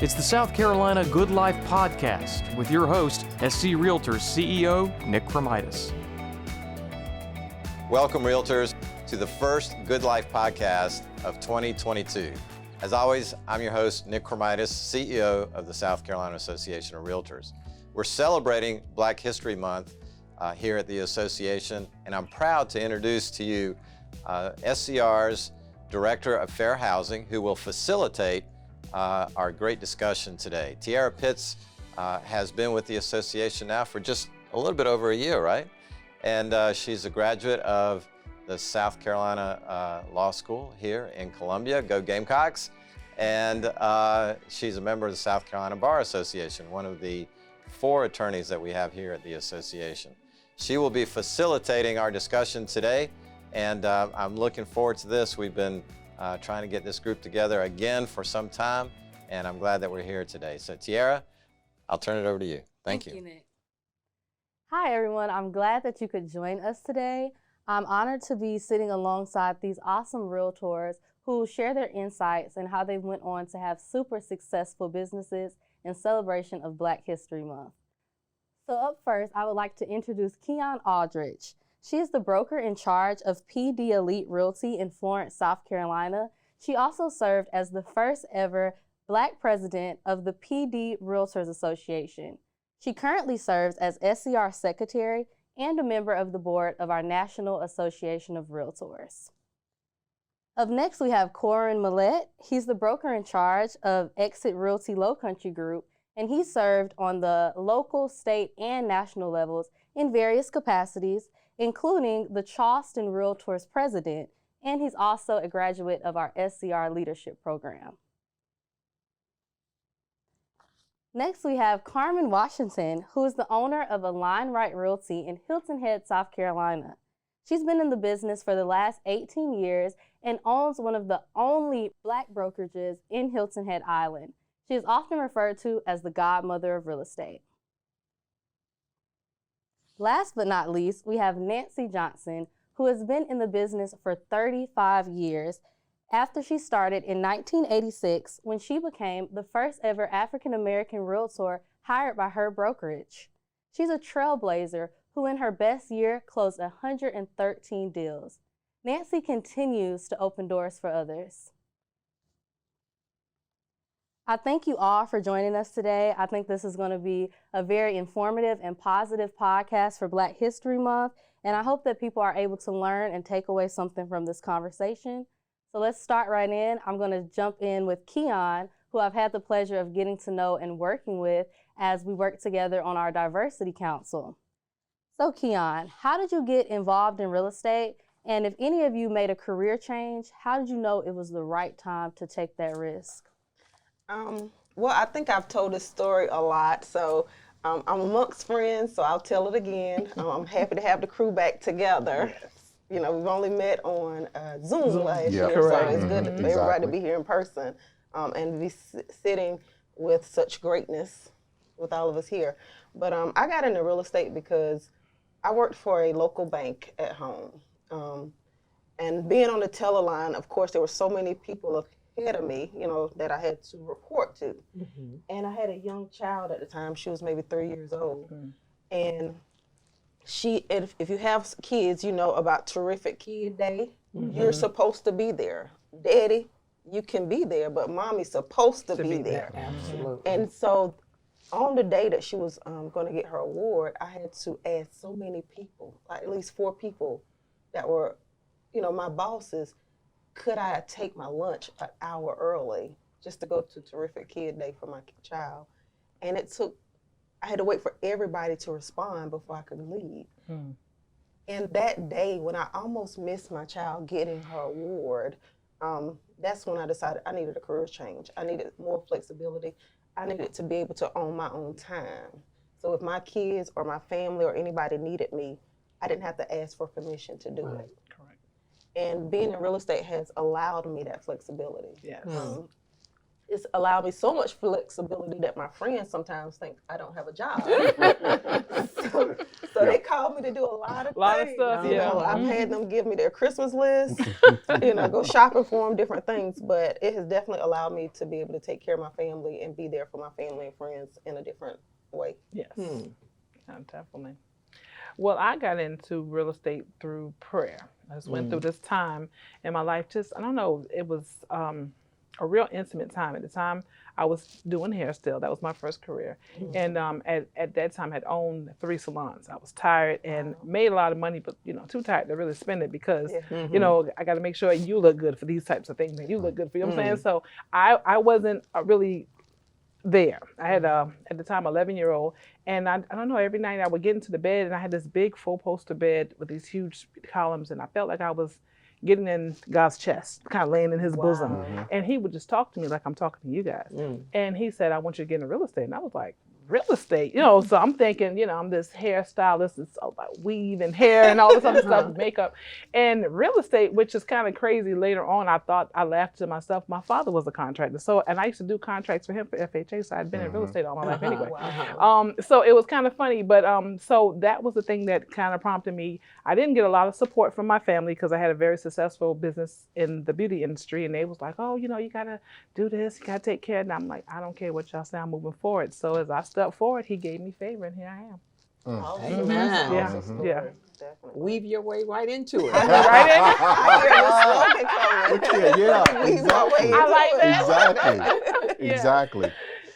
It's the South Carolina Good Life Podcast with your host, SC Realtors CEO, Nick Kromitis. Welcome, Realtors, to the first Good Life Podcast of 2022. As always, I'm your host, Nick Kromitis, CEO of the South Carolina Association of Realtors. We're celebrating Black History Month here at the association, and I'm proud to introduce to you SCR's Director of Fair Housing, who will facilitate our great discussion today. Tiara Pitts has been with the association now for just a little bit over a year, right? And she's a graduate of the South Carolina Law School here in Columbia. Go Gamecocks! And she's a member of the South Carolina Bar Association, one of the 4 attorneys that we have here at the association. She will be facilitating our discussion today, and I'm looking forward to this. We've been trying to get this group together again for some time, and I'm glad that we're here today. So Tiara, I'll turn it over to you. Thank you. Nick. Hi, everyone. I'm glad that you could join us today. I'm honored to be sitting alongside these awesome realtors who share their insights and how they went on to have super successful businesses in celebration of Black History Month. So up first, I would like to introduce Keon Aldrich. She is the broker in charge of PD Elite Realty in Florence, South Carolina. She also served as the first ever Black president of the PD Realtors Association. She currently serves as SCR Secretary and a member of the board of our National Association of Realtors. Up next, we have Corwyn Melette. He's the broker in charge of Exit Realty Lowcountry Group, and he served on the local, state, and national levels in various capacities, including the Charleston Realtors President, and he's also a graduate of our SCR Leadership Program. Next, we have Carmen Washington, who is the owner of Align Right Realty in Hilton Head, South Carolina. She's been in the business for the last 18 years and owns one of the only Black brokerages in Hilton Head Island. She is often referred to as the godmother of real estate. Last but not least, we have Nancy Johnson, who has been in the business for 35 years after she started in 1986 when she became the first ever African-American realtor hired by her brokerage. She's a trailblazer who in her best year closed 113 deals. Nancy continues to open doors for others. I thank you all for joining us today. I think this is going to be a very informative and positive podcast for Black History Month, and I hope that people are able to learn and take away something from this conversation. So let's start right in. I'm going to jump in with Keon, who I've had the pleasure of getting to know and working with as we work together on our Diversity Council. So Keon, how did you get involved in real estate? And if any of you made a career change, how did you know it was the right time to take that risk? Well, I think I've told this story a lot, so I'm amongst friends, so I'll tell it again. I'm happy to have the crew back together. Yes. You know, we've only met on Zoom last year, correct. So it's good for everybody to be here in person and be sitting with such greatness with all of us here. But I got into real estate because I worked for a local bank at home. And being on the teller line, of course, there were so many people ahead of me, you know, that I had to report to. Mm-hmm. And I had a young child at the time. She was maybe 3 years old. Mm-hmm. And if you have kids, you know about Terrific Kid Day. Mm-hmm. You're supposed to be there. Daddy, you can be there, but mommy's supposed to be there. Absolutely. And so on the day that she was going to get her award, I had to ask so many people, like at least 4 people that were, you know, my bosses, could I take my lunch an hour early just to go to Terrific Kid Day for my child? And I had to wait for everybody to respond before I could leave. Hmm. And that day, when I almost missed my child getting her award, that's when I decided I needed a career change. I needed more flexibility. I needed to be able to own my own time. So if my kids or my family or anybody needed me, I didn't have to ask for permission to do it. Correct. And being in real estate has allowed me that flexibility. Yes. it's allowed me so much flexibility that my friends sometimes think I don't have a job. so they call me to do a lot of things. Stuff, You know, I've had them give me their Christmas list, you know, go shopping for them, different things. But it has definitely allowed me to be able to take care of my family and be there for my family and friends in a different way. Yes, yeah, definitely. Well, I got into real estate through prayer. I just went through this time in my life. I don't know, it was a real intimate time. At the time, I was doing hair still. That was my first career. And at that time, I had owned 3 salons. I was tired and made a lot of money, but, you know, too tired to really spend it because, you know, I got to make sure you look good for these types of things and you look good for, you know what I'm saying? So I wasn't really there. I had, at the time, 11-year-old, and I don't know, every night I would get into the bed and I had this big 4-poster bed with these huge columns, and I felt like I was getting in God's chest, kind of laying in his bosom. And he would just talk to me like I'm talking to you guys. And he said, I want you to get into real estate. And I was like, real estate? You know, so I'm thinking, you know, I'm this hairstylist, it's all about weave and hair and all this other stuff, makeup. And real estate, which is kind of crazy later on, I laughed to myself, my father was a contractor. So, and I used to do contracts for him for FHA, so I'd been in real estate all my life anyway. So it was kind of funny, but so that was the thing that kind of prompted me. I didn't get a lot of support from my family because I had a very successful business in the beauty industry, and they was like, oh, you know, you gotta do this, you gotta take care of it. And I'm like, I don't care what y'all say, I'm moving forward. So as I stepped forward, he gave me favor, and here I am. Amen. Yeah. Definitely. Weave your way right into it. I like that. Exactly.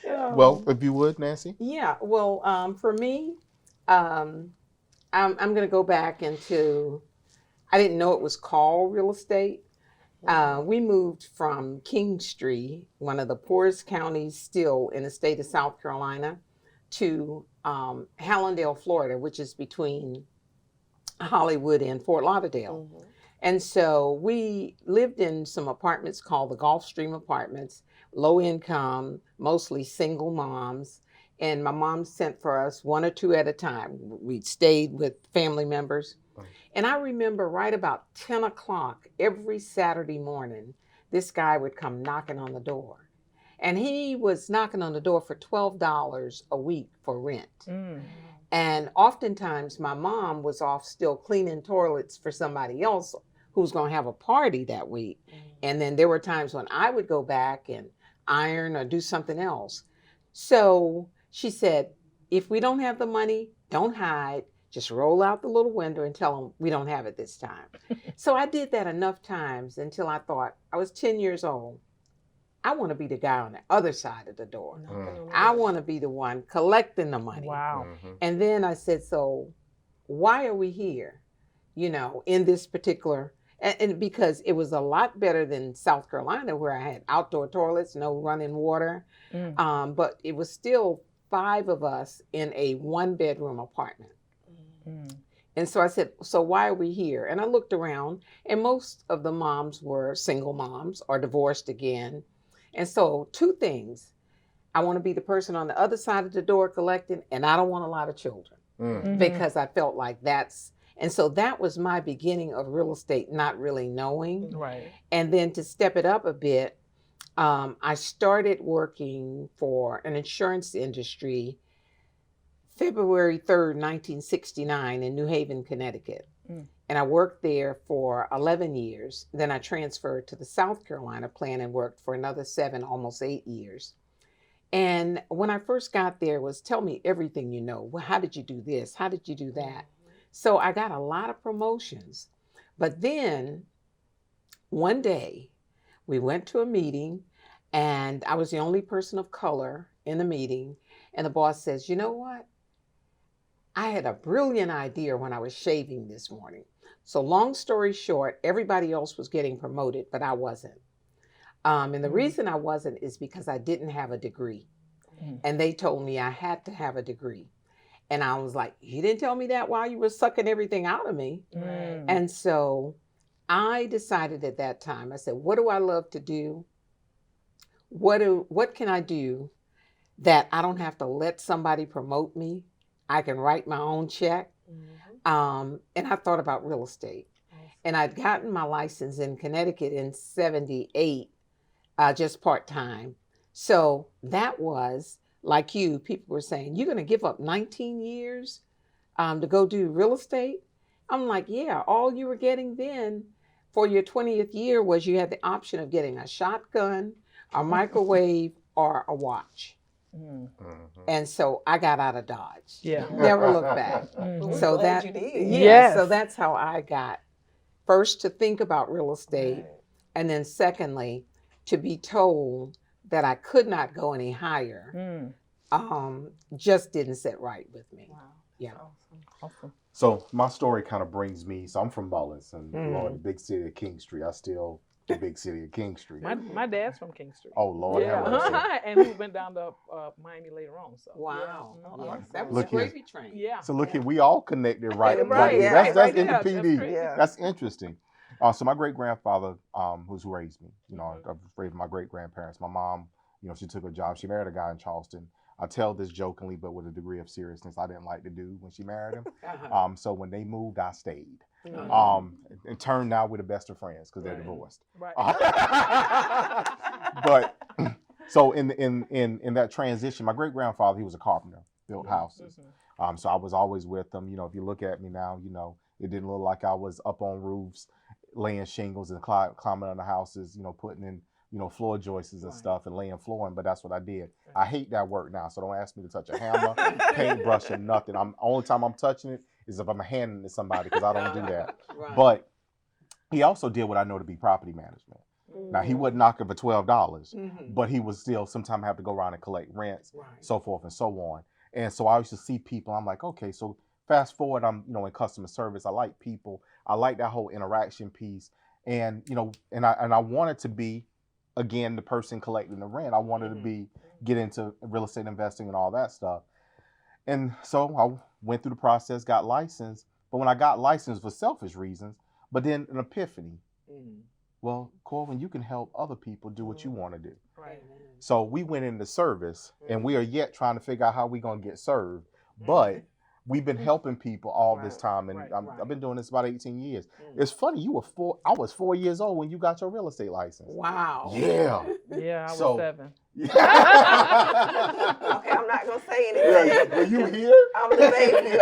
Well, if you would, Nancy. Yeah. Well, for me, I'm going to go back into, I didn't know it was called real estate. We moved from Kingstree, one of the poorest counties still in the state of South Carolina, to Hallandale, Florida, which is between Hollywood and Fort Lauderdale. And so we lived in some apartments called the Gulfstream Apartments, low income, mostly single moms. And my mom sent for us 1 or 2 at a time. We stayed with family members. And I remember right about 10 o'clock every Saturday morning, this guy would come knocking on the door. And he was knocking on the door for $12 a week for rent. And oftentimes my mom was off still cleaning toilets for somebody else who's going to have a party that week. And then there were times when I would go back and iron or do something else. So she said, if we don't have the money, don't hide. Just roll out the little window and tell them we don't have it this time. So I did that enough times until I thought, I was 10 years old. I want to be the guy on the other side of the door. I want to be the one collecting the money. Wow. And then I said, so why are we here, you know, in this particular, and because it was a lot better than South Carolina where I had outdoor toilets, no running water. But it was still 5 of us in a 1-bedroom apartment. And so I said, so why are we here? And I looked around, and most of the moms were single moms or divorced again. And so 2 things. I want to be the person on the other side of the door collecting, and I don't want a lot of children because I felt like and so that was my beginning of real estate, not really knowing. Right. And then to step it up a bit, I started working for an insurance industry February 3rd, 1969 in New Haven, Connecticut. And I worked there for 11 years. Then I transferred to the South Carolina plant and worked for another 7, almost 8 years. And when I first got there, it was tell me everything you know. Well, how did you do this? How did you do that? So I got a lot of promotions. But then one day we went to a meeting, and I was the only person of color in the meeting. And the boss says, you know what? I had a brilliant idea when I was shaving this morning. So long story short, everybody else was getting promoted, but I wasn't. And the reason I wasn't is because I didn't have a degree. And they told me I had to have a degree. And I was like, you didn't tell me that while you were sucking everything out of me. And so I decided at that time, I said, what do I love to do? What can I do that I don't have to let somebody promote me? I can write my own check. And I thought about real estate. And I'd gotten my license in Connecticut in 78, just part-time. So that was, like you, people were saying, you're going to give up 19 years to go do real estate? I'm like, yeah, all you were getting then for your 20th year was you had the option of getting a shotgun, a microwave, or a watch. And so I got out of Dodge. Yeah. Never looked back. We're So glad that, you did. yeah, Yes. so that's how I got first to think about real estate, Right. and then secondly, to be told that I could not go any higher, just didn't sit right with me. Wow. Yeah. Awesome. So my story kind of brings me. So I'm from Mullins, and Lord, the big city of King Street. I still the big city of King Street. My dad's from King Street. Oh Lord, have mercy. Yeah. And he went down to Miami later on. So Wow. Yeah. Yeah. That was Look a here. gravy train. Yeah. So look here, we all connected right Right, here. yeah, That's right in the there. That's PD. great. Yeah. That's interesting. So my great grandfather, who raised me, I was raised by my great grandparents. My mom, she took a job. She married a guy in Charleston. I tell this jokingly, but with a degree of seriousness. I didn't like the dude when she married him. So when they moved, I stayed. And turned out we're the best of friends because they're divorced. Right. But so in that transition, my great grandfather, he was a carpenter, built houses. So I was always with them. If you look at me now, it didn't look like I was up on roofs, laying shingles and climbing on the houses, putting in, floor joists and stuff and laying flooring, but that's what I did. I hate that work now, so don't ask me to touch a hammer, paintbrush, or nothing. Only time I'm touching it is if I'm handing it to somebody, because I don't do that. Right. But he also did what I know to be property management. Now, he wasn't knocking for $12, but he was still sometimes have to go around and collect rents, so forth and so on. And so I used to see people, I'm like, okay, so fast forward, I'm, in customer service. I like people. I like that whole interaction piece. And, and I wanted to be, again, the person collecting the rent. I wanted to get into real estate investing and all that stuff. And so I went through the process, got licensed. But when I got licensed for selfish reasons, but then an epiphany. Well, Corwyn, you can help other people do what you want to do. Right. So we went into service, and we are yet trying to figure out how we're going to get served. But we've been helping people all this time, and I've been doing this about 18 years. It's funny, I was 4 years old when you got your real estate license. Wow. Yeah. Yeah, I was So- 7. Okay, I'm not gonna say anything. Were you here? I'm the baby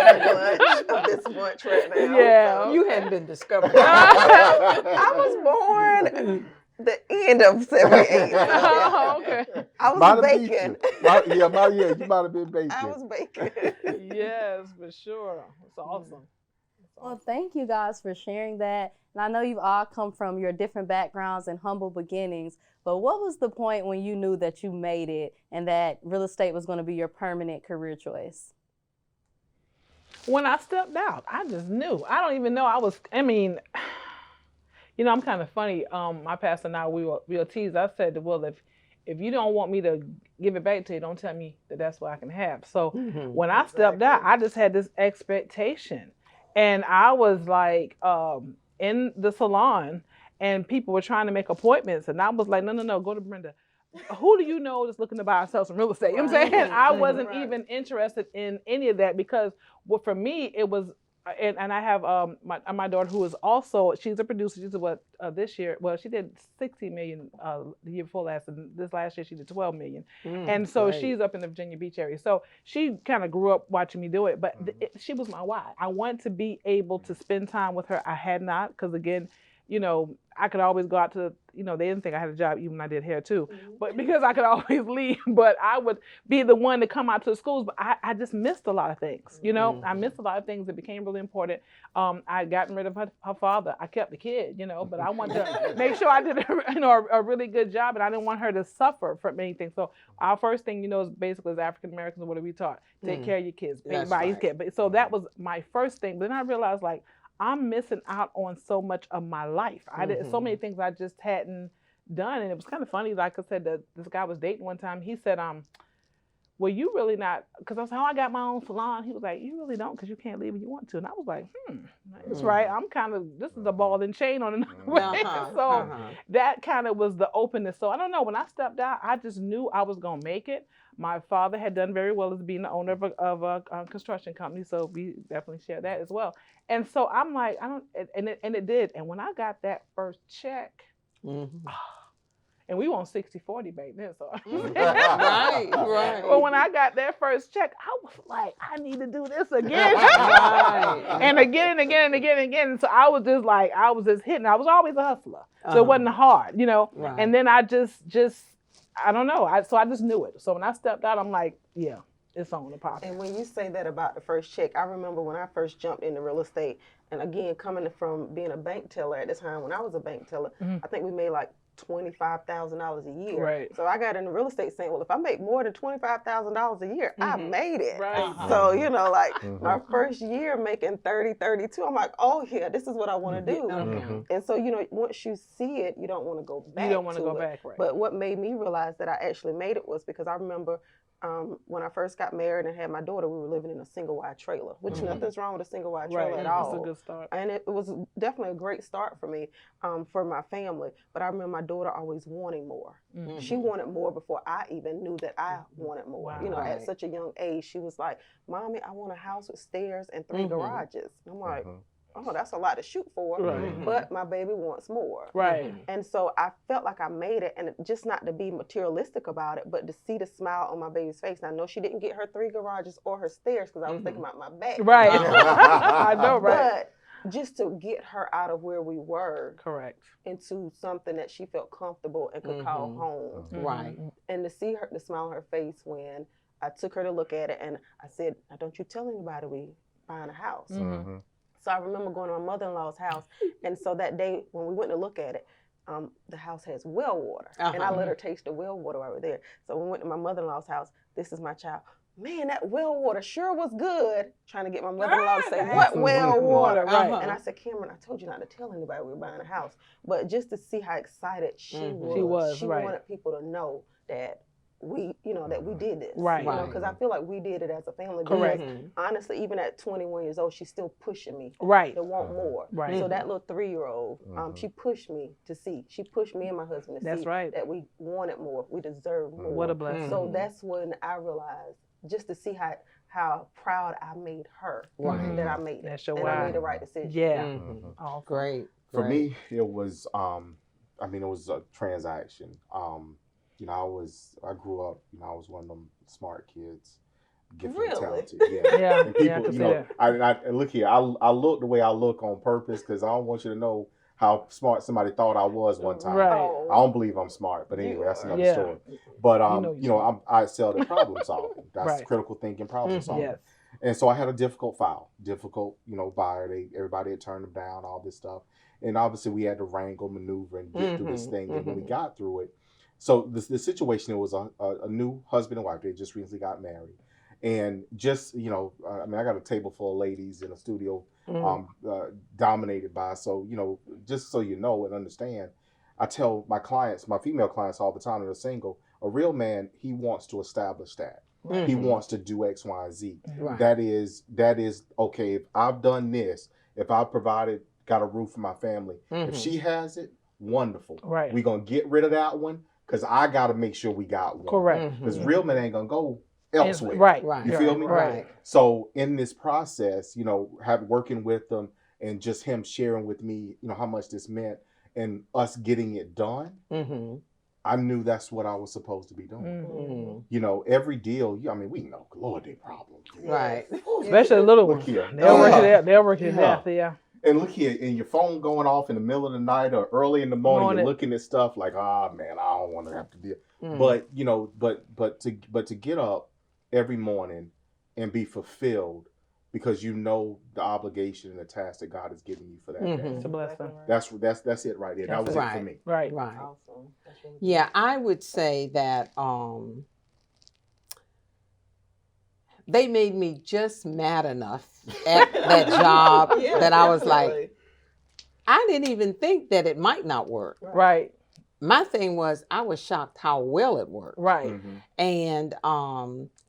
of this bunch right now. Yeah. You hadn't been discovered. I was born the end of 78. Oh, okay. I was Might have beat baking. you. You might have been baking. I was baking. Yes, for sure. It's awesome. Well, thank you guys for sharing that. And I know you've all come from your different backgrounds and humble beginnings, but what was the point when you knew that you made it and that real estate was going to be your permanent career choice? When I stepped out, I just knew. I don't even know I'm kind of funny. My pastor and I, we'll tease. I said, well, if you don't want me to give it back to you, don't tell me that that's what I can have. So when I stepped out, I just had this expectation. And I was like in the salon, and people were trying to make appointments. And I was like, no, go to Brenda. Who do you know that's looking to buy or sell some real estate? You know what I'm saying? I wasn't even interested in any of that because for me, it was, and I have my daughter who is also, she's a producer. She's this year, she did 60 million the year before last, and this last year she did 12 million. And so she's up in the Virginia Beach area. So she kind of grew up watching me do it, but she was my why. I wanted to be able to spend time with her. I had not, because again, I could always go out to, they didn't think I had a job even when I did hair too, but because I could always leave, but I would be the one to come out to the schools, but I just missed a lot of things, I missed a lot of things that became really important. I'd gotten rid of her father. I kept the kid, but I wanted to make sure I did a really good job, and I didn't want her to suffer from anything. So our first thing, is basically as African Americans, what are we taught? Take care of your kids, pay by your kid. But so that was my first thing. But then I realized I'm missing out on so much of my life. I did so many things I just hadn't done. And it was kind of funny. Like I said, this guy I was dating one time, he said, well, you really not, because I said, I got my own salon. He was like, you really don't, because you can't leave when you want to. And I was like, that's right. I'm kind of, this is a ball and chain on another way. So that kind of was the openness. So I don't know, when I stepped out, I just knew I was going to make it. My father had done very well as being the owner of a construction company, so we definitely share that as well. And so I'm like, and it did. And when I got that first check, and And we want 60-40 back then, so. Right. But when I got that first check, I was like, I need to do this again. Right. And again and again and again and again. So I was just hitting. I was always a hustler. So it wasn't hard, Right. And then I just I don't know. So I just knew it. So when I stepped out, I'm like, yeah, it's on the pop. And when you say that about the first check, I remember when I first jumped into real estate, and again, coming from being a bank teller at the time when I was a bank teller, I think we made like $25,000 a year. Right. So I got into real estate saying, well, if I make more than $25,000 a year, I made it. Right. So, like my first year making 30, 32, I'm like, oh yeah, this is what I want to do. And so, once you see it, you don't want to go back. You don't want to go it. back, right. But what made me realize that I actually made it was because I remember when I first got married and had my daughter, we were living in a single wide trailer, which nothing's wrong with a single wide trailer at all. That's a good start. And it was definitely a great start for me, for my family. But I remember my daughter always wanting more. She wanted more before I even knew that I wanted more. Wow. At such a young age, she was like, "Mommy, I want a house with stairs and 3 garages." And I'm like, oh, that's a lot to shoot for, but my baby wants more. Right. And so I felt like I made it, and just not to be materialistic about it, but to see the smile on my baby's face. And I know she didn't get her 3 garages or her stairs because I was thinking about my back. Right. I know, right. But just to get her out of where we were. Correct. Into something that she felt comfortable and could call home. Right. And to see the smile on her face when I took her to look at it, and I said, now don't you tell anybody we buying a house. So I remember going to my mother-in-law's house, and so that day when we went to look at it, the house has well water, and I let her taste the well water while we were there. So when we went to my mother-in-law's house, this is my child. Man, that well water sure was good. Trying to get my mother-in-law to say, what well water? And I said, Cameron, I told you not to tell anybody we were buying a house. But just to see how excited she was. She wanted people to know that we did this. Right. Because I feel like we did it as a family. Correct. Because honestly, even at 21 years old, she's still pushing me. Right. To want more. Right. So that little 3-year-old, she pushed me to see. She pushed me and my husband to see that we wanted more. We deserved more. What a blessing. So that's when I realized, just to see how proud I made her, that I made it. That's your and I made the right decision. Yeah. Oh, great. For me, it was, it was a transaction. I grew up, I was one of them smart kids, gifted and talented. Yeah. And people, I look here, I look the way I look on purpose because I don't want you to know how smart somebody thought I was one time. Right. I don't believe I'm smart, but anyway, that's another story. But I excelled at problem solving. That's critical thinking, problem solving. Yes. And so I had a difficult file, buyer. Everybody had turned them down, all this stuff. And obviously we had to wrangle, maneuver, and get through this thing. And when we got through it, so the situation, it was a new husband and wife. They just recently got married. And just, I got a table full of ladies in a studio dominated by, so, just so you know and understand, I tell my clients, my female clients all the time that are single, a real man, he wants to establish that. He wants to do X, Y, and Z. Right. That is, okay, if I've done this, if I've got a roof for my family, if she has it, wonderful. Right. We're going to get rid of that one because I got to make sure we got one. Correct. Because real men ain't going to go elsewhere. Right. You feel me? Right. So in this process, working with them and just him sharing with me, how much this meant and us getting it done, I knew that's what I was supposed to be doing. Every deal, we know, Lord, they problems. Right. Especially the little ones. They'll work it out. Yeah. And look here, and your phone going off in the middle of the night or early in the morning, you're looking at stuff like, man, I don't want to have to deal. But to get up every morning and be fulfilled because you know the obligation and the task that God has given you for that day. It's a blessing. That's it right there. That was it for me. Right. Awesome. Yeah, I would say that they made me just mad enough at that job that I was like, I didn't even think that it might not work. Right. My thing was, I was shocked how well it worked. Right. And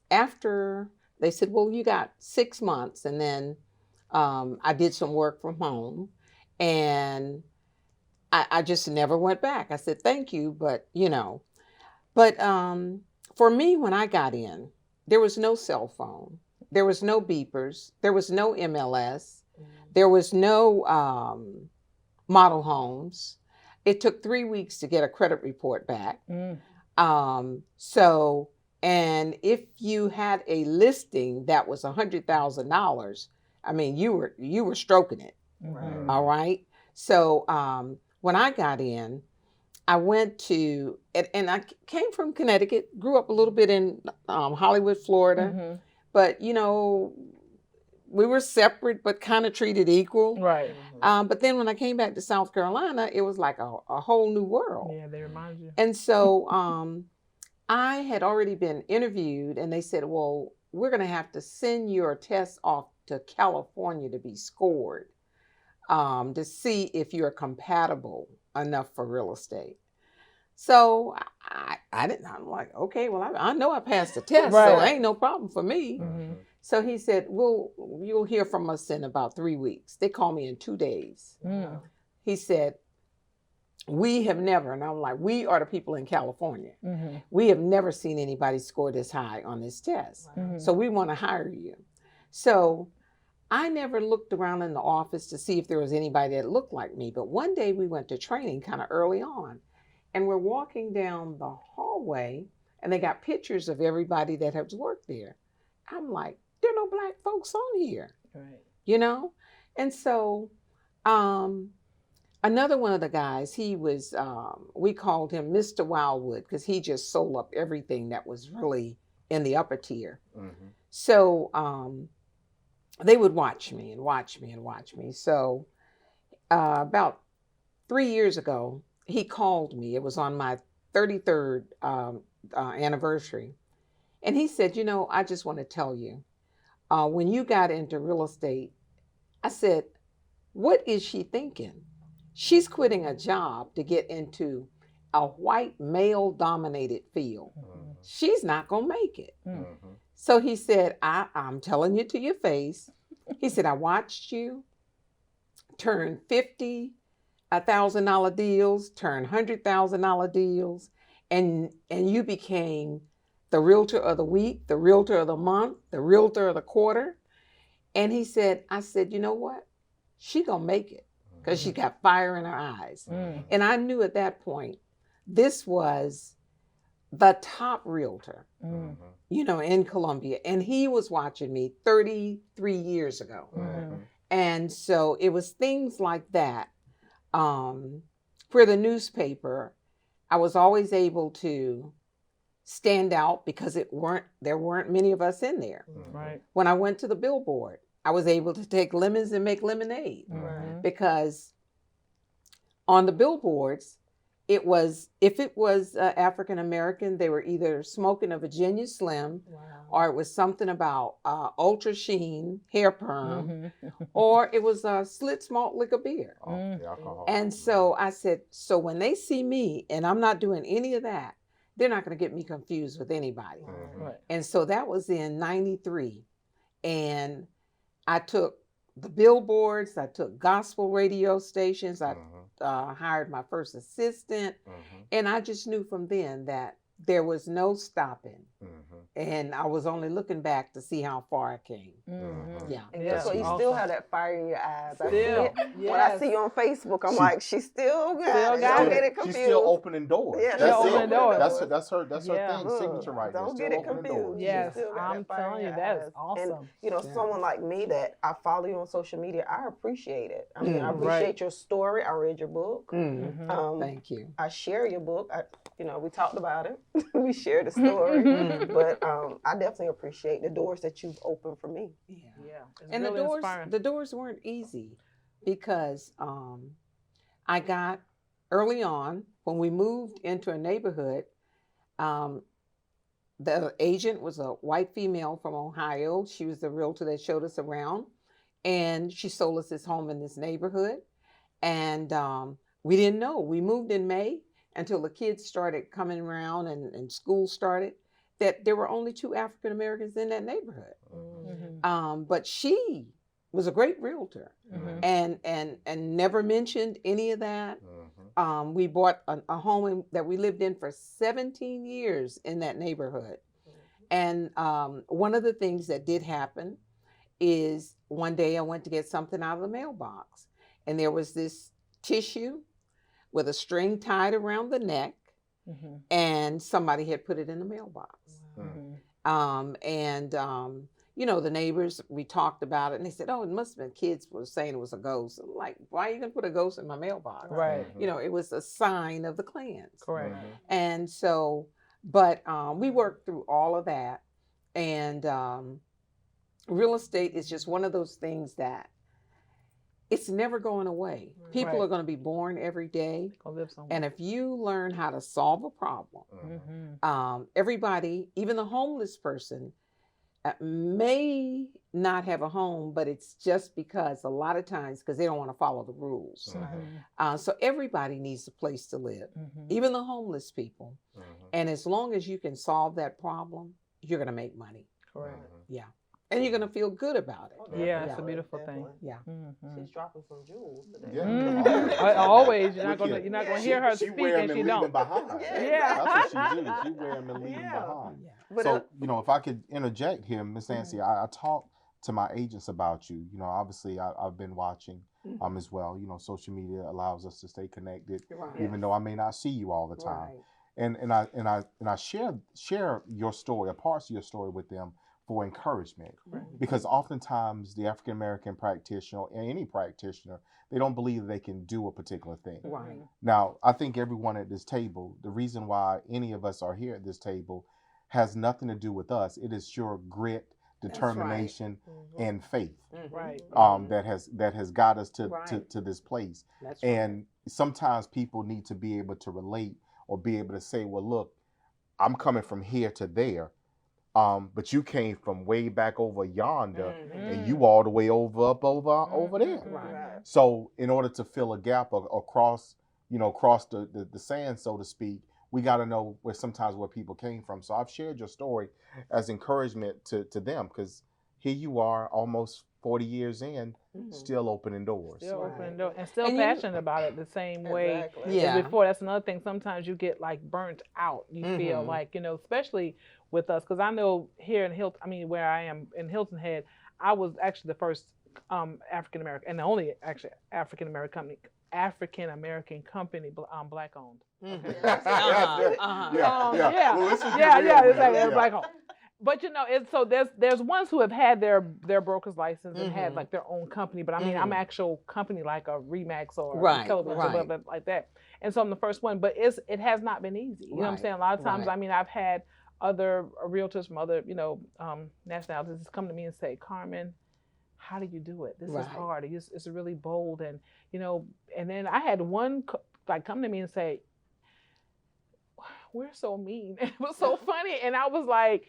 after they said, well, you got 6 months. And then I did some work from home. And I just never went back. I said, thank you, but, But for me, when I got in, there was no cell phone. There was no beepers. There was no MLS. There was no model homes. it took 3 weeks to get a credit report back. Mm. And if you had a listing that was $100,000, I mean, you were stroking it. Mhm. All right. So when I got in, I went to, and I came from Connecticut, grew up a little bit in Hollywood, Florida, Mhm. but we were separate, but kind of treated equal. Right. But then when I came back to South Carolina, it was like a whole new world. Yeah, they remind you. And so I had already been interviewed, and they said, well, we're going to have to send your test off to California to be scored to see if you're compatible enough for real estate. So I didn't, I'm like, okay, well, I know I passed the test, so it ain't no problem for me. Mhm. So he said, well, you'll hear from us in about 3 weeks. They called me in 2 days. Mm. He said, we have never, and I'm like, we are the people in California. Mhm. We have never seen anybody score this high on this test. Mhm. So we want to hire you. So I never looked around in the office to see if there was anybody that looked like me. But one day we went to training kind of early on, and we're walking down the hallway, and they got pictures of everybody that has worked there. I'm like, there are no Black folks on here, Right. And so another one of the guys, he was, we called him Mr. Wildwood because he just sold up everything that was really in the upper tier. Mm-hmm. So they would watch me and watch me and watch me. So about 3 years ago, he called me. It was on my 33rd anniversary. And he said, I just want to tell you, when you got into real estate, I said, what is she thinking? She's quitting a job to get into a white male-dominated field. Mm-hmm. She's not going to make it. Mm-hmm. So he said, I'm telling you to your face. He said, I watched you turn $50,000 deals, turn $100,000 deals, and you became the realtor of the week, the realtor of the month, the realtor of the quarter. And he said, I said, you know what? She gonna make it because she got fire in her eyes. Mm. And I knew at that point, this was the top realtor, Mm. in Columbia. And he was watching me 33 years ago. Mhm. And so it was things like that. For the newspaper, I was always able to stand out because there weren't many of us in there. Right. When I went to the billboard, I was able to take lemons and make lemonade Mhm. because on the billboards, if it was African American, they were either smoking a Virginia Slim, or it was something about ultra sheen hair perm, Mhm. or it was slit malt liquor beer. Oh, the alcohol. And so I said, so when they see me and I'm not doing any of that, they're not going to get me confused with anybody. Mhm. Right. And so that was in 93. And I took the billboards, I took gospel radio stations, I Mhm. hired my first assistant. Mhm. And I just knew from then that there was no stopping. Mhm. And I was only looking back to see how far I came. Mhm. Yeah. And Yeah, guess what? You awesome. still have that fire in your eyes. I see Still, it. When I yes. see you on Facebook, I'm She- like, she still got Still it. got Don't it. get it She's confused. still opening doors. Yeah, That's she's it. opening doors. That's her Yeah. thing, signature right there. Don't Still get it opening confused. doors. You Yes, still got I'm that fire telling in you, your that is eyes. awesome. And Yeah. someone like me that I follow you on social media, I appreciate it. I mean, I Mm. appreciate Right. your story. I read your book. Mm. Mhm. Thank you. I share your book. We talked about it. We shared the story. Mm. But I definitely appreciate the doors that you've opened for me. Yeah. Yeah. It's And really the doors, inspiring. the doors weren't easy because I got early on when we moved into a neighborhood. The agent was a white female from Ohio. She was the realtor that showed us around, and she sold us this home in this neighborhood. And we didn't know. We moved in May until the kids started coming around and school started. That there were only 2 African Americans in that neighborhood. Mhm. But she was a great realtor Mhm. and never mentioned any of that. Mhm. We bought a home that we lived in for 17 years in that neighborhood. And one of the things that did happen is one day I went to get something out of the mailbox, and there was this tissue with a string tied around the neck, and somebody had put it in the mailbox. You know, the neighbors, we talked about it, and they said, oh, it must have been kids were saying it was a ghost. I'm like, why are you going to put a ghost in my mailbox? Right. You know, it was a sign of the clans. Correct. And so, but we worked through all of that. And real estate is just one of those things that it's never going away. People are going to be born every day. And if you learn how to solve a problem, everybody, even the homeless person, may not have a home, but it's just because a lot of times because they don't want to follow the rules. So everybody needs a place to live, even the homeless people. And as long as you can solve that problem, you're going to make money. Correct. Yeah. And you're going to feel good about it. Yeah, it's a beautiful thing. Yeah. She's dropping some jewels today. Yeah. Always. You're not going to hear her speak and she don't. Behind. Yeah. That's what she do. She wear them and leave them behind. But so, you know, if I could interject here, Miss Nancy, I talked to my agents about you. You know, obviously I've been watching as well. You know, social media allows us to stay connected, even though I may not see you all the time. And I share your story, or parts of your story with them for encouragement, because oftentimes the African American practitioner or any practitioner, they don't believe they can do a particular thing. Now, I think everyone at this table, the reason why any of us are here at this table has nothing to do with us. It is your grit, determination, and faith that has got us to this place. And sometimes people need to be able to relate or be able to say, well, look, I'm coming from here to there. But you came from way back over yonder, and you all the way over there. So in order to fill a gap across the sand, so to speak, we got to know where people came from. So I've shared your story as encouragement to them, because here you are, almost 40 years in, still opening doors. Still opening doors, and still passionate about it the same way as before. That's another thing. Sometimes you get like burnt out. You feel like, you know, especially with us, because I know here in Hilton, I mean, where I am in Hilton Head, I was actually the first African American and the only actually African American company black owned. It's Black owned. But you know, so there's ones who have had their broker's license and had like their own company, but I mean, I'm an actual company like a Remax or television or whatever like that. And so I'm the first one, but it has not been easy. You know what I'm saying? A lot of times, I mean, I've had other realtors from other, you know, nationalities come to me and say, Carmen, how do you do it? This is hard. It's really bold. And, you know, and then I had one like come to me and say, we're so mean. It was so funny. And I was like,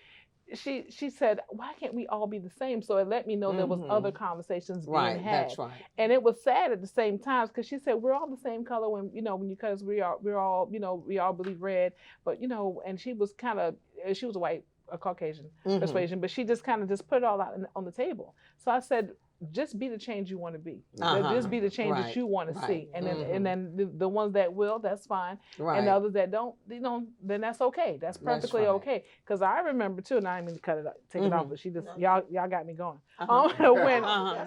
she said, why can't we all be the same? So it let me know there was other conversations being had. That's right. And it was sad at the same time, because she said, we're all the same color because we're all, you know, we all believe red, but, you know, and she was a Caucasian persuasion, but she just kind of just put it all out on the table. So I said, just be the change you want to be. Just be the change that you want to see. And then and then the ones that will, that's fine. And the others that don't, you know, then that's okay. That's perfectly okay. Because I remember too, and I didn't mean to take it off, but she just y'all got me going.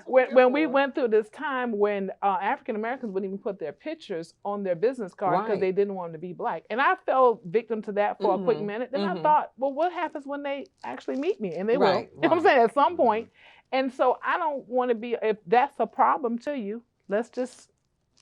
When we went through this time when African Americans wouldn't even put their pictures on their business card because they didn't want to be black. And I fell victim to that for a quick minute. Then I thought, well, what happens when they actually meet me? And they will. You know what I'm saying? At some point. And so I don't want to be, if that's a problem to you, let's just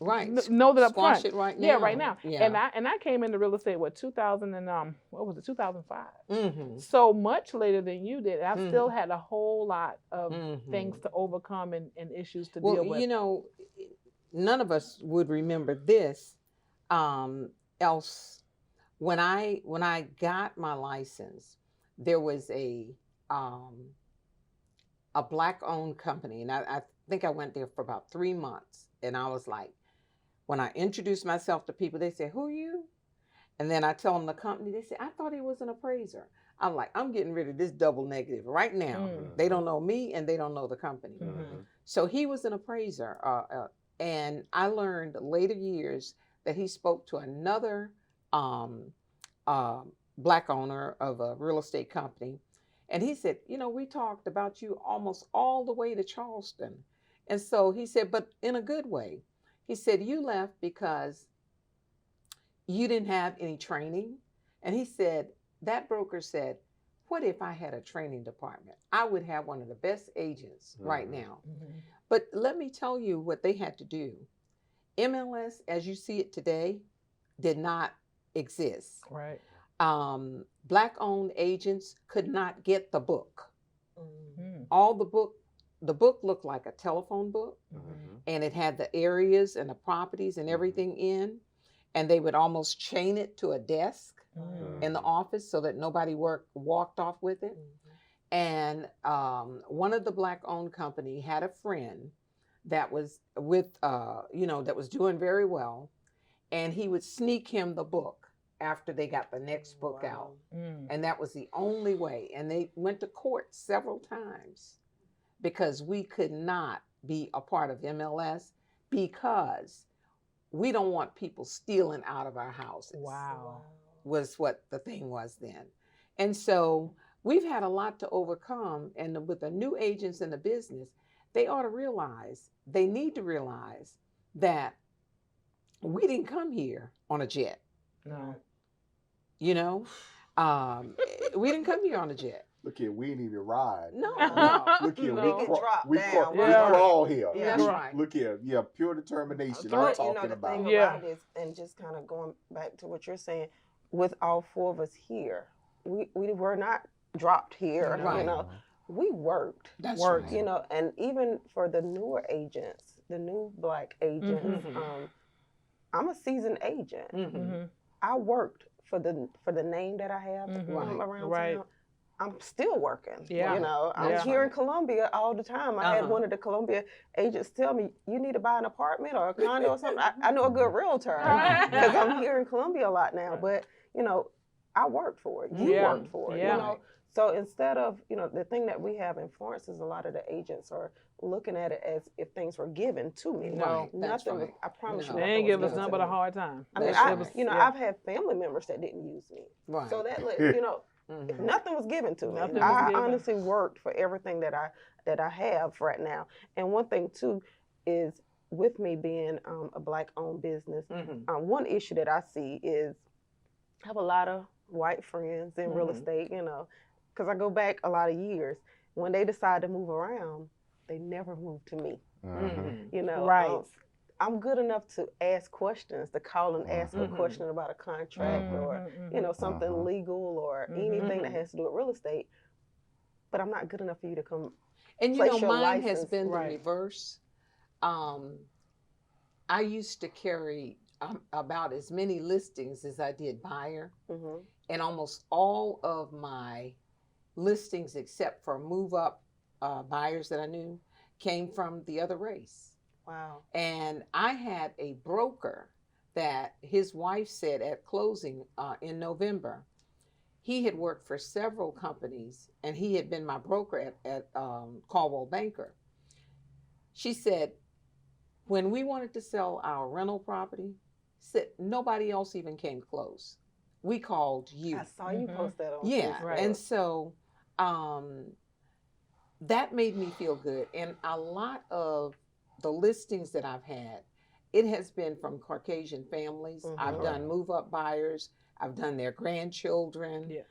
know that up front. It right now. Yeah, right now. Yeah. And I came into real estate, 2005? So much later than you did. I still had a whole lot of things to overcome and issues to deal with. Well, you know, none of us would remember this else. When I got my license, there was a black-owned company, and I think I went there for about 3 months. And I was like, when I introduced myself to people, they said, "Who are you?" And then I tell them the company. They say, "I thought he was an appraiser." I'm like, I'm getting rid of this double negative right now. They don't know me, and they don't know the company. So he was an appraiser, and I learned later years that he spoke to another black owner of a real estate company. And he said, you know, we talked about you almost all the way to Charleston. And so he said, but in a good way. He said, you left because you didn't have any training. And he said, that broker said, what if I had a training department? I would have one of the best agents right now. But let me tell you what they had to do. MLS, as you see it today, did not exist. Right. Black-owned agents could not get the book. Mm. All the book looked like a telephone book, and it had the areas and the properties and everything in, and they would almost chain it to a desk in the office so that nobody walked off with it. And one of the Black-owned company had a friend that was with, that was doing very well, and he would sneak him the book after they got the next book out. And that was the only way. And they went to court several times because we could not be a part of MLS because we don't want people stealing out of our houses. Wow. Was what the thing was then. And so we've had a lot to overcome. And with the new agents in the business, they ought to realize, they need to realize that we didn't come here on a jet. No. You know, we didn't come here on a jet. Look here, we didn't even ride. No. Look here, No. we Yeah. crawl here. That's right. Look here, pure determination. But, I'm you talking know, the about. thing about it is, and just kind of going back to what you're saying, with all four of us here, we were not dropped here. Right. You know, we worked. That's Worked. right. You know, and even for the newer agents, the new Black agents, I'm a seasoned agent. I worked for the name that I have around Right. town. I'm still working. Yeah. You know, I'm Yeah. here in Columbia all the time. I had one of the Columbia agents tell me, you need to buy an apartment or a condo or something. I know a good realtor because I'm here in Columbia a lot now. But, you know, I worked for it. You Yeah. worked for it. Yeah. You know, so instead of, you know, the thing that we have in Florence is a lot of the agents are looking at it as if things were given to me. No. That's Nothing. right. I promise No. you. They nothing ain't was give us given nothing to but a me. hard time. I mean, That's right. I've had family members that didn't use me. Right. So that, you know, nothing was given to me. Nothing was I given. honestly worked for everything that I have right now. And one thing too is with me being a Black-owned business, one issue that I see is I have a lot of white friends in real estate. You know, because I go back a lot of years. When they decide to move around, they never move to me. You know, Right. I'm good enough to ask questions, to call and ask a question about a contract or, you know, something legal or anything that has to do with real estate. But I'm not good enough for you to come. And you place know, your mine has license. been the Right. reverse. I used to carry about as many listings as I did buyer. And almost all of my listings, except for move-up buyers that I knew, came from the other race. Wow. And I had a broker that his wife said at closing in November, he had worked for several companies and he had been my broker at Caldwell Banker. She said, when we wanted to sell our rental property, said nobody else even came close. We called you. I saw you post that on Yeah. Facebook. And so that made me feel good. And a lot of the listings that I've had, it has been from Caucasian families. I've done move-up buyers. I've done their grandchildren. Yes.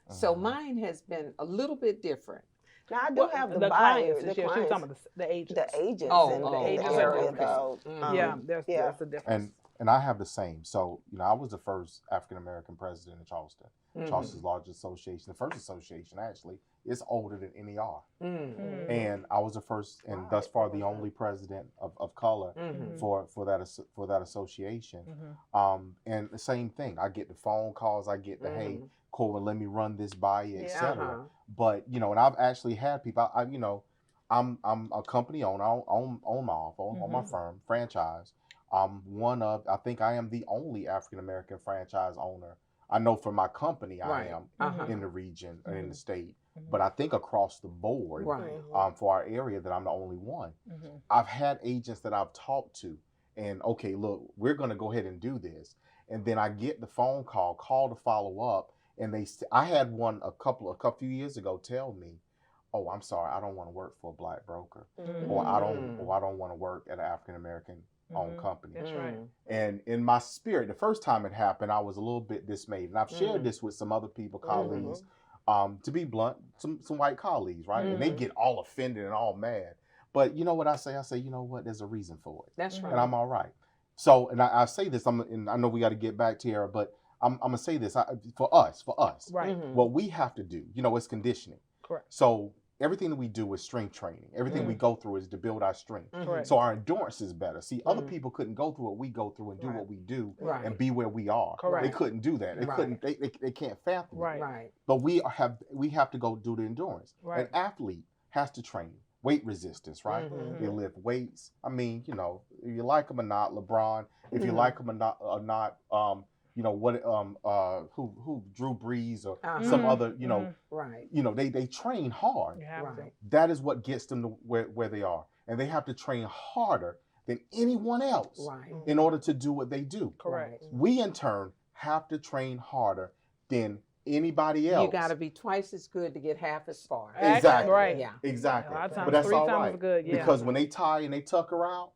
So mine has been a little bit different. Now I do have the clients. buyers, She was talking about the agents. the agents Oh, in oh, the agents are area different. though. Yeah, that's a difference. And I have the same. So, I was the first African American president in Charleston. Charleston's largest association. The first association, actually, is older than NER. And I was the first and thus far the only president of color for that association. And the same thing. I get the phone calls. I get the, hey, Corwyn, let me run this by you, etc. But, and I've actually had people, I'm a company owner, I own my firm, franchise. I think I am the only African-American franchise owner. I know for my company, I am in the region and in the state, but I think across the board, for our area, that I'm the only one. I've had agents that I've talked to and, okay, look, we're going to go ahead and do this. And then I get the phone call to follow up. And I had one a few years ago tell me, "Oh, I'm sorry, I don't want to work for a Black broker, or I don't want to work at an African American owned company. That's right. And in my spirit, the first time it happened, I was a little bit dismayed. And I've shared this with some other people, colleagues, to be blunt, some white colleagues, right? And they get all offended and all mad. But you know what I say? I say, you know what? There's a reason for it. That's right. And I'm all right. So, and I say this, and I know we got to get back, Tiara, but I'm going to say this for us. Right. What we have to do, it's conditioning. Correct. So everything that we do is strength training. Everything we go through is to build our strength. Correct. So our endurance is better. See, other people couldn't go through what we go through and do what we do and be where we are. Correct. They couldn't do that. They couldn't. They can't fathom it. Right. But we have to go do the endurance. Right. An athlete has to train weight resistance, right? They lift weights. I mean, if you like them or not, LeBron. If you like them or not, who Drew Brees or some other, they train hard. Right. That is what gets them to where they are, and they have to train harder than anyone else in order to do what they do. Correct. We in turn have to train harder than anybody else. You got to be twice as good to get half as far. Exactly. Right. Yeah. Exactly. A lot of times, But that's 3 all times right. as good. Yeah. Because when they tie and they tuck around,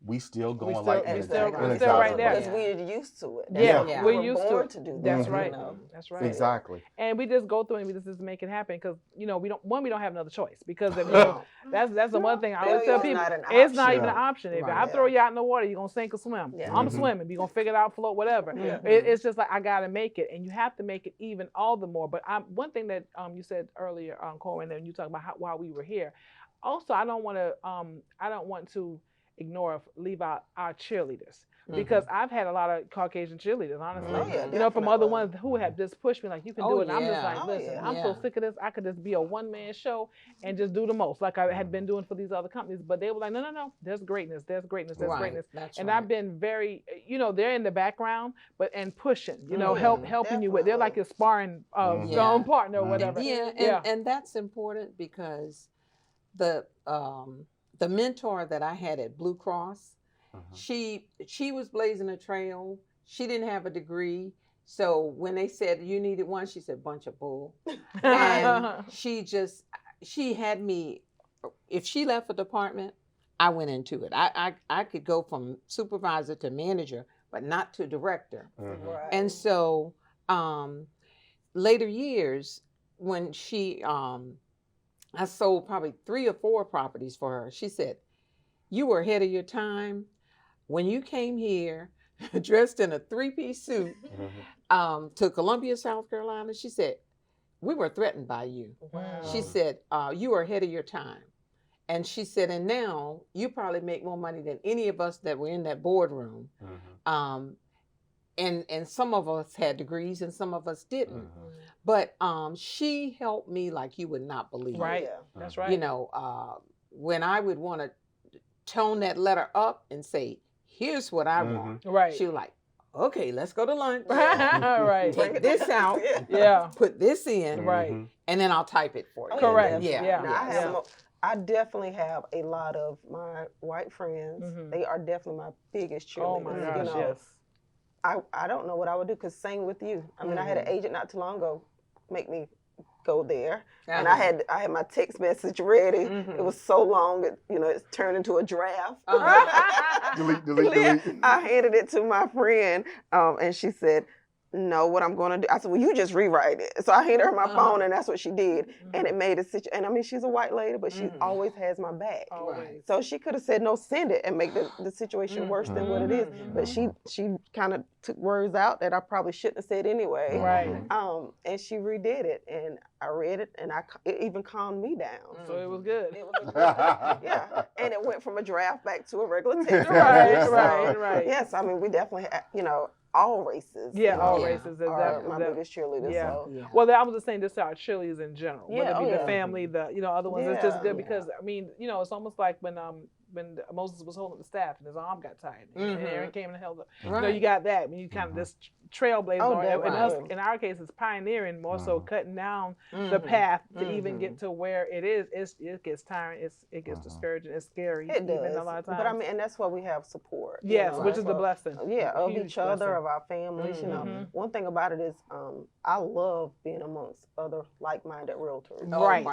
we still going still- like we this. still- And we're it's still out right of there. the Because way. we're used to it. Yeah, Yeah. we're We were used to born it. to do that. That's Mhm. right. You know? That's right. Exactly. And we just go through and we just make it happen because we don't have another choice because if, No. that's the one thing I always Failure tell is people. not an It's not option. even an option. If I Right. throw you out in the water, you're gonna sink or swim. Yeah. I'm Mhm. swimming. You're gonna figure it out, float, whatever. Yeah. It's just like I gotta make it, and you have to make it even all the more. But one thing that you said earlier, Corwyn, and you talked about why we were here. Also, I don't want to leave out our cheerleaders. Because I've had a lot of Caucasian cheerleaders, honestly. Oh, yeah, From other definitely. ones who have just pushed me like, you can Oh, do it. And I'm just yeah. like, Oh, listen, yeah. I'm so Yeah. sick of this. I could just be a one-man show and just do the most like I had been doing for these other companies. But they were like, no, there's greatness, there's greatness, there's Right. greatness. That's And right. I've been very, they're in the background, and pushing, Yeah, helping you with. They're like your sparring Yeah. partner or whatever. And that's important because the mentor that I had at Blue Cross, she was blazing a trail. She didn't have a degree. So when they said you needed one, she said, bunch of bull. And she had me, if she left a department, I went into it. I could go from supervisor to manager, but not to director. Right. And so later years, when I sold probably 3 or 4 properties for her, she said, you were ahead of your time. When you came here, dressed in a 3-piece suit, to Columbia, South Carolina, she said, we were threatened by you. Wow. She said, you were ahead of your time. And she said, and now you probably make more money than any of us that were in that boardroom. And some of us had degrees and some of us didn't. But she helped me like you would not believe. Right. Yeah. That's right. When I would want to tone that letter up and say, here's what I want. Right. She was like, okay, let's go to lunch. Right. Take this out. Yeah. Put this in. Right. And then I'll type it for you. Oh, Correct. Yeah. Now, I definitely have a lot of my white friends. They are definitely my biggest cheerleaders. Oh my gosh, yes. I don't know what I would do because same with you. I mean, I had an agent not too long ago make me go there, and I had my text message ready. It was so long, it's turned into a draft. Delete. I handed it to my friend, and she said, no, what I'm going to do. I said, well, you just rewrite it. So I handed her my phone, and that's what she did. And it made a situation. And I mean, she's a white lady, but she always has my back. Always. So she could have said, no, send it and make the situation worse than what it is. But she kind of took words out that I probably shouldn't have said anyway. Right. And she redid it. And I read it, and it even calmed me down. So it was good. It was yeah. And it went from a draft back to a regular text. Right. Yes, I mean, we definitely, all races. Yeah, all Yeah. races. Are my biggest cheerleaders. Yeah. So. Yeah. Well, I was just saying this to our cheerleaders in general. Whether it be Yeah, the family, the other ones. It's just good Yeah. because I mean, it's almost like when Moses was holding the staff and his arm got tired, and Aaron came and held up. Right. You got that when you kind of this trailblazer. Oh, and in our case, it's pioneering more so cutting down the path to even get to where it is. It gets tiring. It gets discouraging. It's scary. It does. Even a lot of times. But I mean, and that's why we have support. Yes, which is the blessing. Yeah, of Huge each other, blessing. of our families. One thing about it is, I love being amongst other like-minded realtors. Right.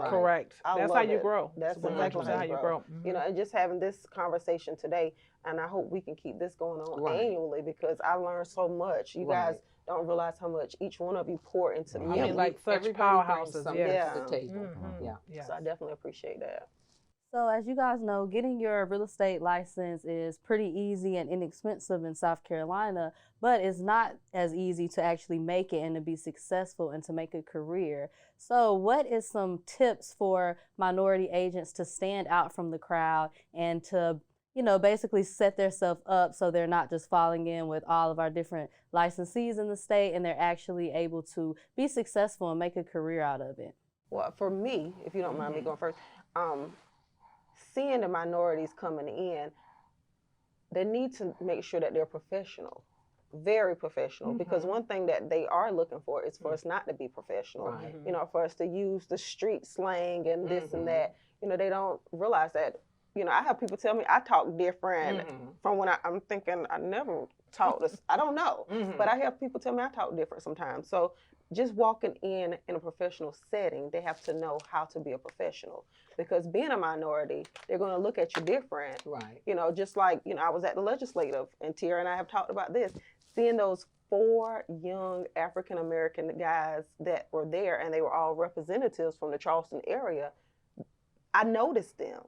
Correct. I That's love how you it. grow. That's 100% exactly how you grow. And just having this conversation today, and I hope we can keep this going on Right. annually because I learned so much. You guys don't realize how much each one of you pour into me. I mean, like such Everybody brings powerhouses. something Yes. to the table. Yeah. Yes. So I definitely appreciate that. So as you guys know, getting your real estate license is pretty easy and inexpensive in South Carolina, but it's not as easy to actually make it and to be successful and to make a career. So what is some tips for minority agents to stand out from the crowd and to, you know, basically set themselves up so they're not just falling in with all of our different licensees in the state and they're actually able to be successful and make a career out of it? Well, for me, if you don't mind me going first, seeing the minorities coming in, they need to make sure that they're professional, very professional, because one thing that they are looking for is for us not to be professional, Right. you know, for us to use the street slang and this and that. You know, they don't realize that, you know, I have people tell me I talk different from when I'm thinking I never talk this, I don't know, but I have people tell me I talk different sometimes. So just walking in a professional setting, they have to know how to be a professional, because being a minority, they're going to look at you different. Right. You know, just like, you know, I was at the legislative and Tiara and I have talked about this, seeing those 4 young African-American guys that were there and they were all representatives from the Charleston area. I noticed them.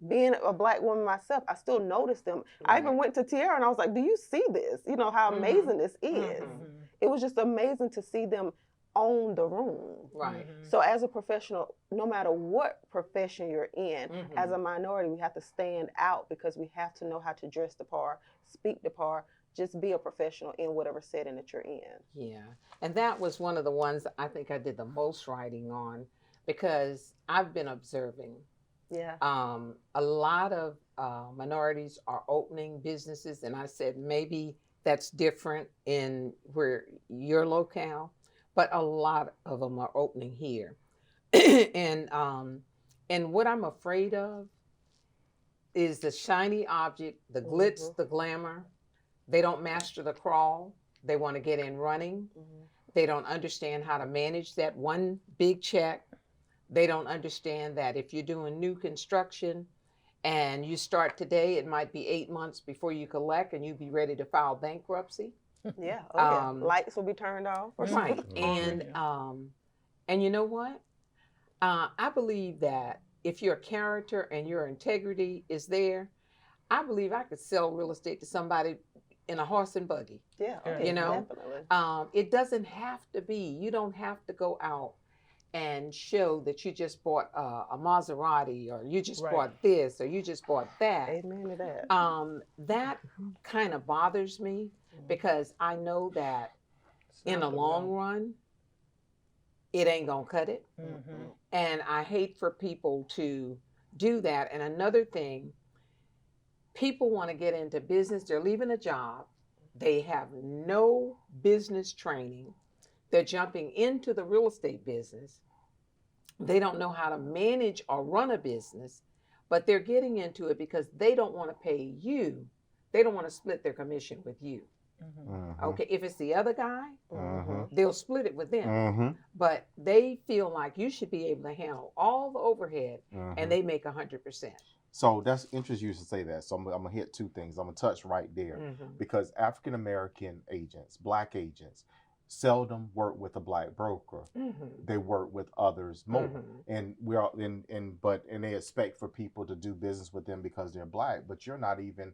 Being a Black woman myself, I still noticed them. I even went to Tiara and I was like, do you see this? You know, how amazing this is. It was just amazing to see them own the room. Right. So as a professional, no matter what profession you're in, as a minority, we have to stand out because we have to know how to dress the part, speak the part, just be a professional in whatever setting that you're in. Yeah. And that was one of the ones I think I did the most writing on, because I've been observing. Yeah. A lot of minorities are opening businesses, and I said maybe that's different in where your locale, but a lot of them are opening here. And what I'm afraid of is the shiny object, the glitz, the glamour. They don't master the crawl. They want to get in running. They don't understand how to manage that one big check. They don't understand that if you're doing new construction and you start today, it might be 8 months before you collect and you be ready to file bankruptcy. Yeah. Yeah. Lights will be turned off. Right. And you know what? I believe that if your character and your integrity is there, I believe I could sell real estate to somebody in a horse and buggy. Yeah. You know, definitely. it doesn't have to be, you don't have to go out and show that you just bought a Maserati, or you just bought this, or you just bought that. Amen to that. That kind of bothers me, because I know that in the long run, it ain't gonna cut it. And I hate for people to do that. And another thing, people want to get into business. They're leaving a job. They have no business training. They're jumping into the real estate business. They don't know how to manage or run a business, but they're getting into it because they don't want to pay you. They don't want to split their commission with you. Okay, if it's the other guy, they'll split it with them. But they feel like you should be able to handle all the overhead, and they make 100%. So that's interesting you should say that. So I'm going to hit 2 things. I'm going to touch right there, because African American agents, Black agents, seldom work with a Black broker. They work with others more, and we are and they expect for people to do business with them because they're Black. But you're not even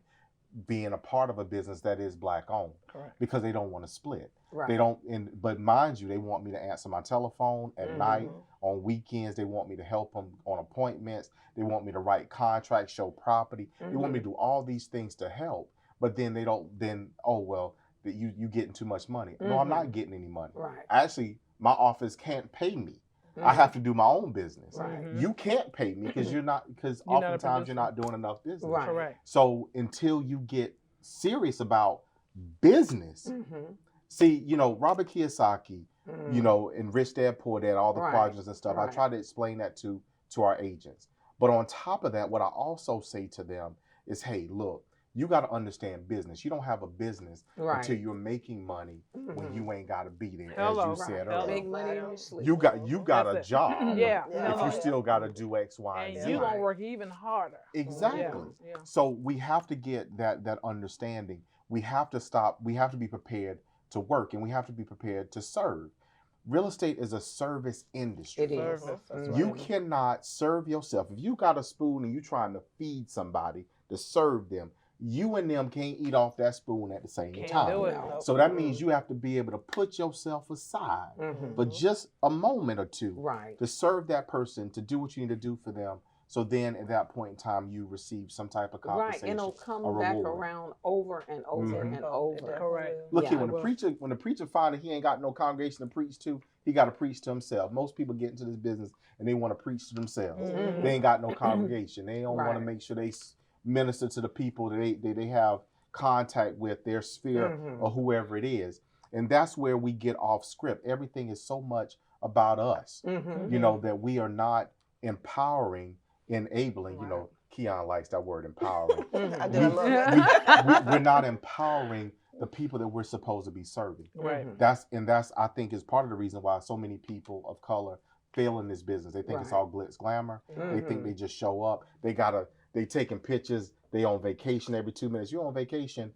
being a part of a business that is Black owned. Correct. Because they don't want to split. Right. They don't. But mind you, they want me to answer my telephone at night, on weekends. They want me to help them on appointments. They want me to write contracts, show property. They want me to do all these things to help. But then they don't. Then that you getting too much money. No, I'm not getting any money. Right. Actually, my office can't pay me. I have to do my own business. Right. You can't pay me because because You're not a oftentimes you're producer. not doing enough business. Right. Correct. So until you get serious about business, see, Robert Kiyosaki, and Rich Dad Poor Dad, all the quadrants and stuff. Right. I try to explain that to our agents. But on top of that, what I also say to them is, hey, look, You got to understand business. You don't have a business Right. until you're making money when you ain't got to be there, Hello. as you said Hello. earlier. Make money in your sleep. You got That's a it. job. Yeah. If you still got to do X, Y, and And Z. you gonna work even harder. Exactly. Yeah. So we have to get that understanding. We have to stop. We have to be prepared to work, and we have to be prepared to serve. Real estate is a service industry. It is. Service. You cannot serve yourself. If you got a spoon and you trying to feed somebody to serve them, you and them can't eat off that spoon at the same Can't time. do it. No. So that means you have to be able to put yourself aside for just a moment or two Right. to serve that person, to do what you need to do for them. So then at that point in time, you receive some type of Right. compensation. And it'll come a back reward. around over and over and over. Correct. Look Yeah, here, I when the preacher find that he ain't got no congregation to preach to, he got to preach to himself. Most people get into this business and they want to preach to themselves. They ain't got no congregation. They don't want to Right. make sure they minister to the people that they have contact with, their sphere or whoever it is. And that's where we get off script. Everything is so much about us, you know, that we are not empowering, enabling. You know, Keon likes that word, empowering. I do love that. We're not empowering the people that we're supposed to be serving. Right. That's I think is part of the reason why so many people of color fail in this business. They think it's all glitz glamour. They think they just show up. They taking pictures. They on vacation every 2 minutes. You're on vacation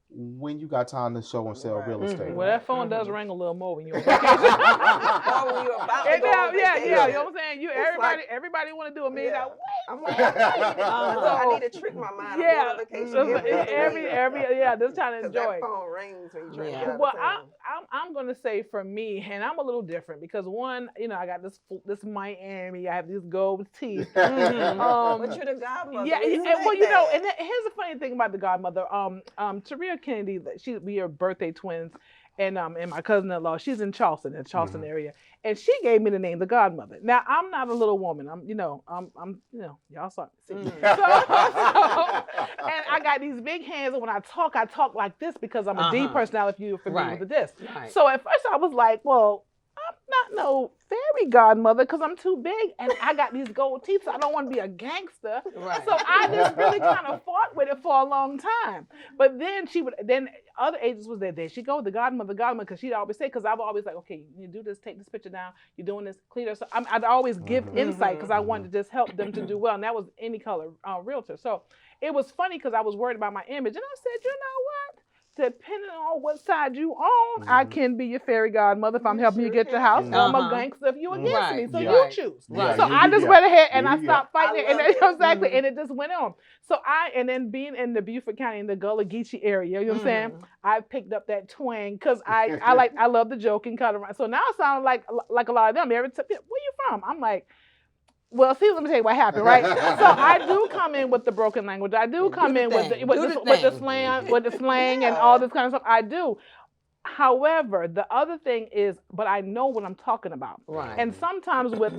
when you got time to show and sell real estate. Well, that phone does ring a little more when you're on vacation. Oh, when you're about to go on yeah. vacation. You know what I'm saying? like- Everybody want to do a million dollar. I'm like, I need to trick my mind. Yeah, I'm going on vacation just trying to enjoy that it. phone rings when you try Yeah. to drive Well, to town. I'm going to say for me, and I'm a little different because one, you know, I got this Miami, I have these gold teeth. But you're the godmother. Yeah, We and, expect well, you know, that. and here's the funny thing about the godmother. Taria Kennedy, we are birthday twins, and my cousin-in-law, she's in Charleston, area, and she gave me the name the godmother. Now I'm not a little woman. I'm y'all saw me. See. And I got these big hands, and when I talk like this because I'm a D personality. If you're familiar with this. Right. So at first I was like, well, I'm not no fairy godmother because I'm too big and I got these gold teeth, so I don't want to be a gangster. Right. So I just really kind of fought with it for a long time. But then other agents was there she go, the godmother, because she'd always say, because I would always like, okay, you do this, take this picture down, you're doing this, clean it. So I'd always give insight because I wanted to just help them to do well, and that was any color realtor. So it was funny because I was worried about my image, and I said, you know what? Depending on what side you on, I can be your fairy godmother if I'm helping you get your house. Or I'm a gangster if you against me. So you choose. Right. So I just went ahead and I stopped fighting it, and love it. exactly, and it just went on. So and then being in the Beaufort County in the Gullah Geechee area, you know what I'm saying? I picked up that twang because I love the joking kind of. So now I sound like a lot of them. Every time, where you from? I'm like. Well, see, let me tell you what happened, right? So I do come in with the broken language. I do come in with the slang and all this kind of stuff. I do. However, the other thing is, but I know what I'm talking about. Right. And sometimes with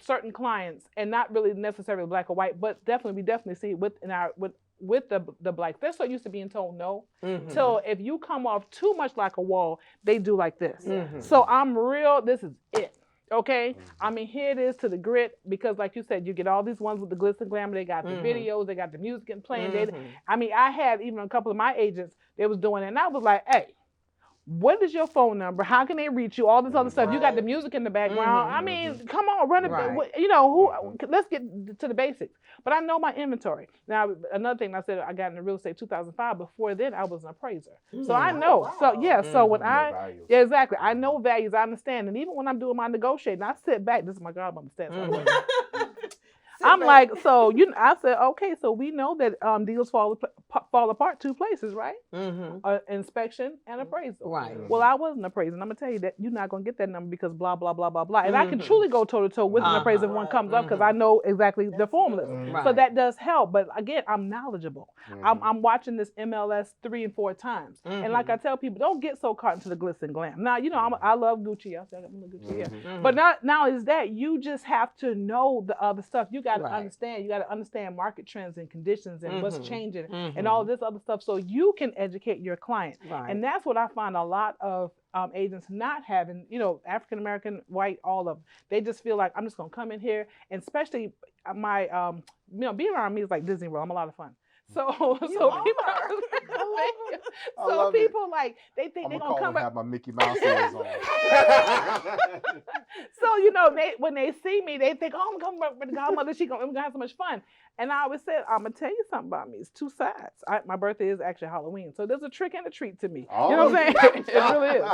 certain clients, and not really necessarily black or white, but we definitely see with the blacks, they're so used to being told no. So if you come off too much like a wall, they do like this. So I'm real. This is it. Okay, I mean, here it is to the grit, because like you said, you get all these ones with the glitz and glamour. They got the videos, they got the music and playing. I had even a couple of my agents, they was doing it, and I was like, hey, what is your phone number? How can they reach you? All this other stuff. You got the music in the background. I mean, come on, run it. Right. You know, let's get to the basics. But I know my inventory. Now, another thing I said, I got into real estate 2005. Before then, I was an appraiser. So I know. Wow. So yeah. So when values. yeah, exactly. I know values. I understand. And even when I'm doing my negotiating, I sit back. This is my godmother stance. I'm like, so I said, okay, so we know that deals fall apart two places, right? Inspection and appraisal. Right. Well, I wasn't appraising. I'm gonna tell you that you're not gonna get that number because blah blah blah blah blah. And I can truly go toe to toe with an appraiser if one comes up because I know exactly the formulas. Right. So that does help. But again, I'm knowledgeable. I'm watching this MLS 3 and 4 times, and like I tell people, don't get so caught into the glitz and glam. Now, I love Gucci. I said I'm Gucci. Yeah. But now is that you just have to know the other stuff. You got to understand. You got to understand market trends and conditions and what's changing and all this other stuff, so you can educate your client. Right. And that's what I find a lot of agents not having. African American, white, all of them. They just feel like I'm just gonna come in here, and especially my being around me is like Disney World. I'm a lot of fun. So love people like they think I'm they're gonna gonna come and back. have my Mickey Mouse ears on. So you know, when they see me, they think, "Oh, I'm coming back with the godmother. We're gonna have so much fun." And I always said, "I'm gonna tell you something about me. It's two sides. My birthday is actually Halloween, so there's a trick and a treat to me. You know what I'm saying? It really is.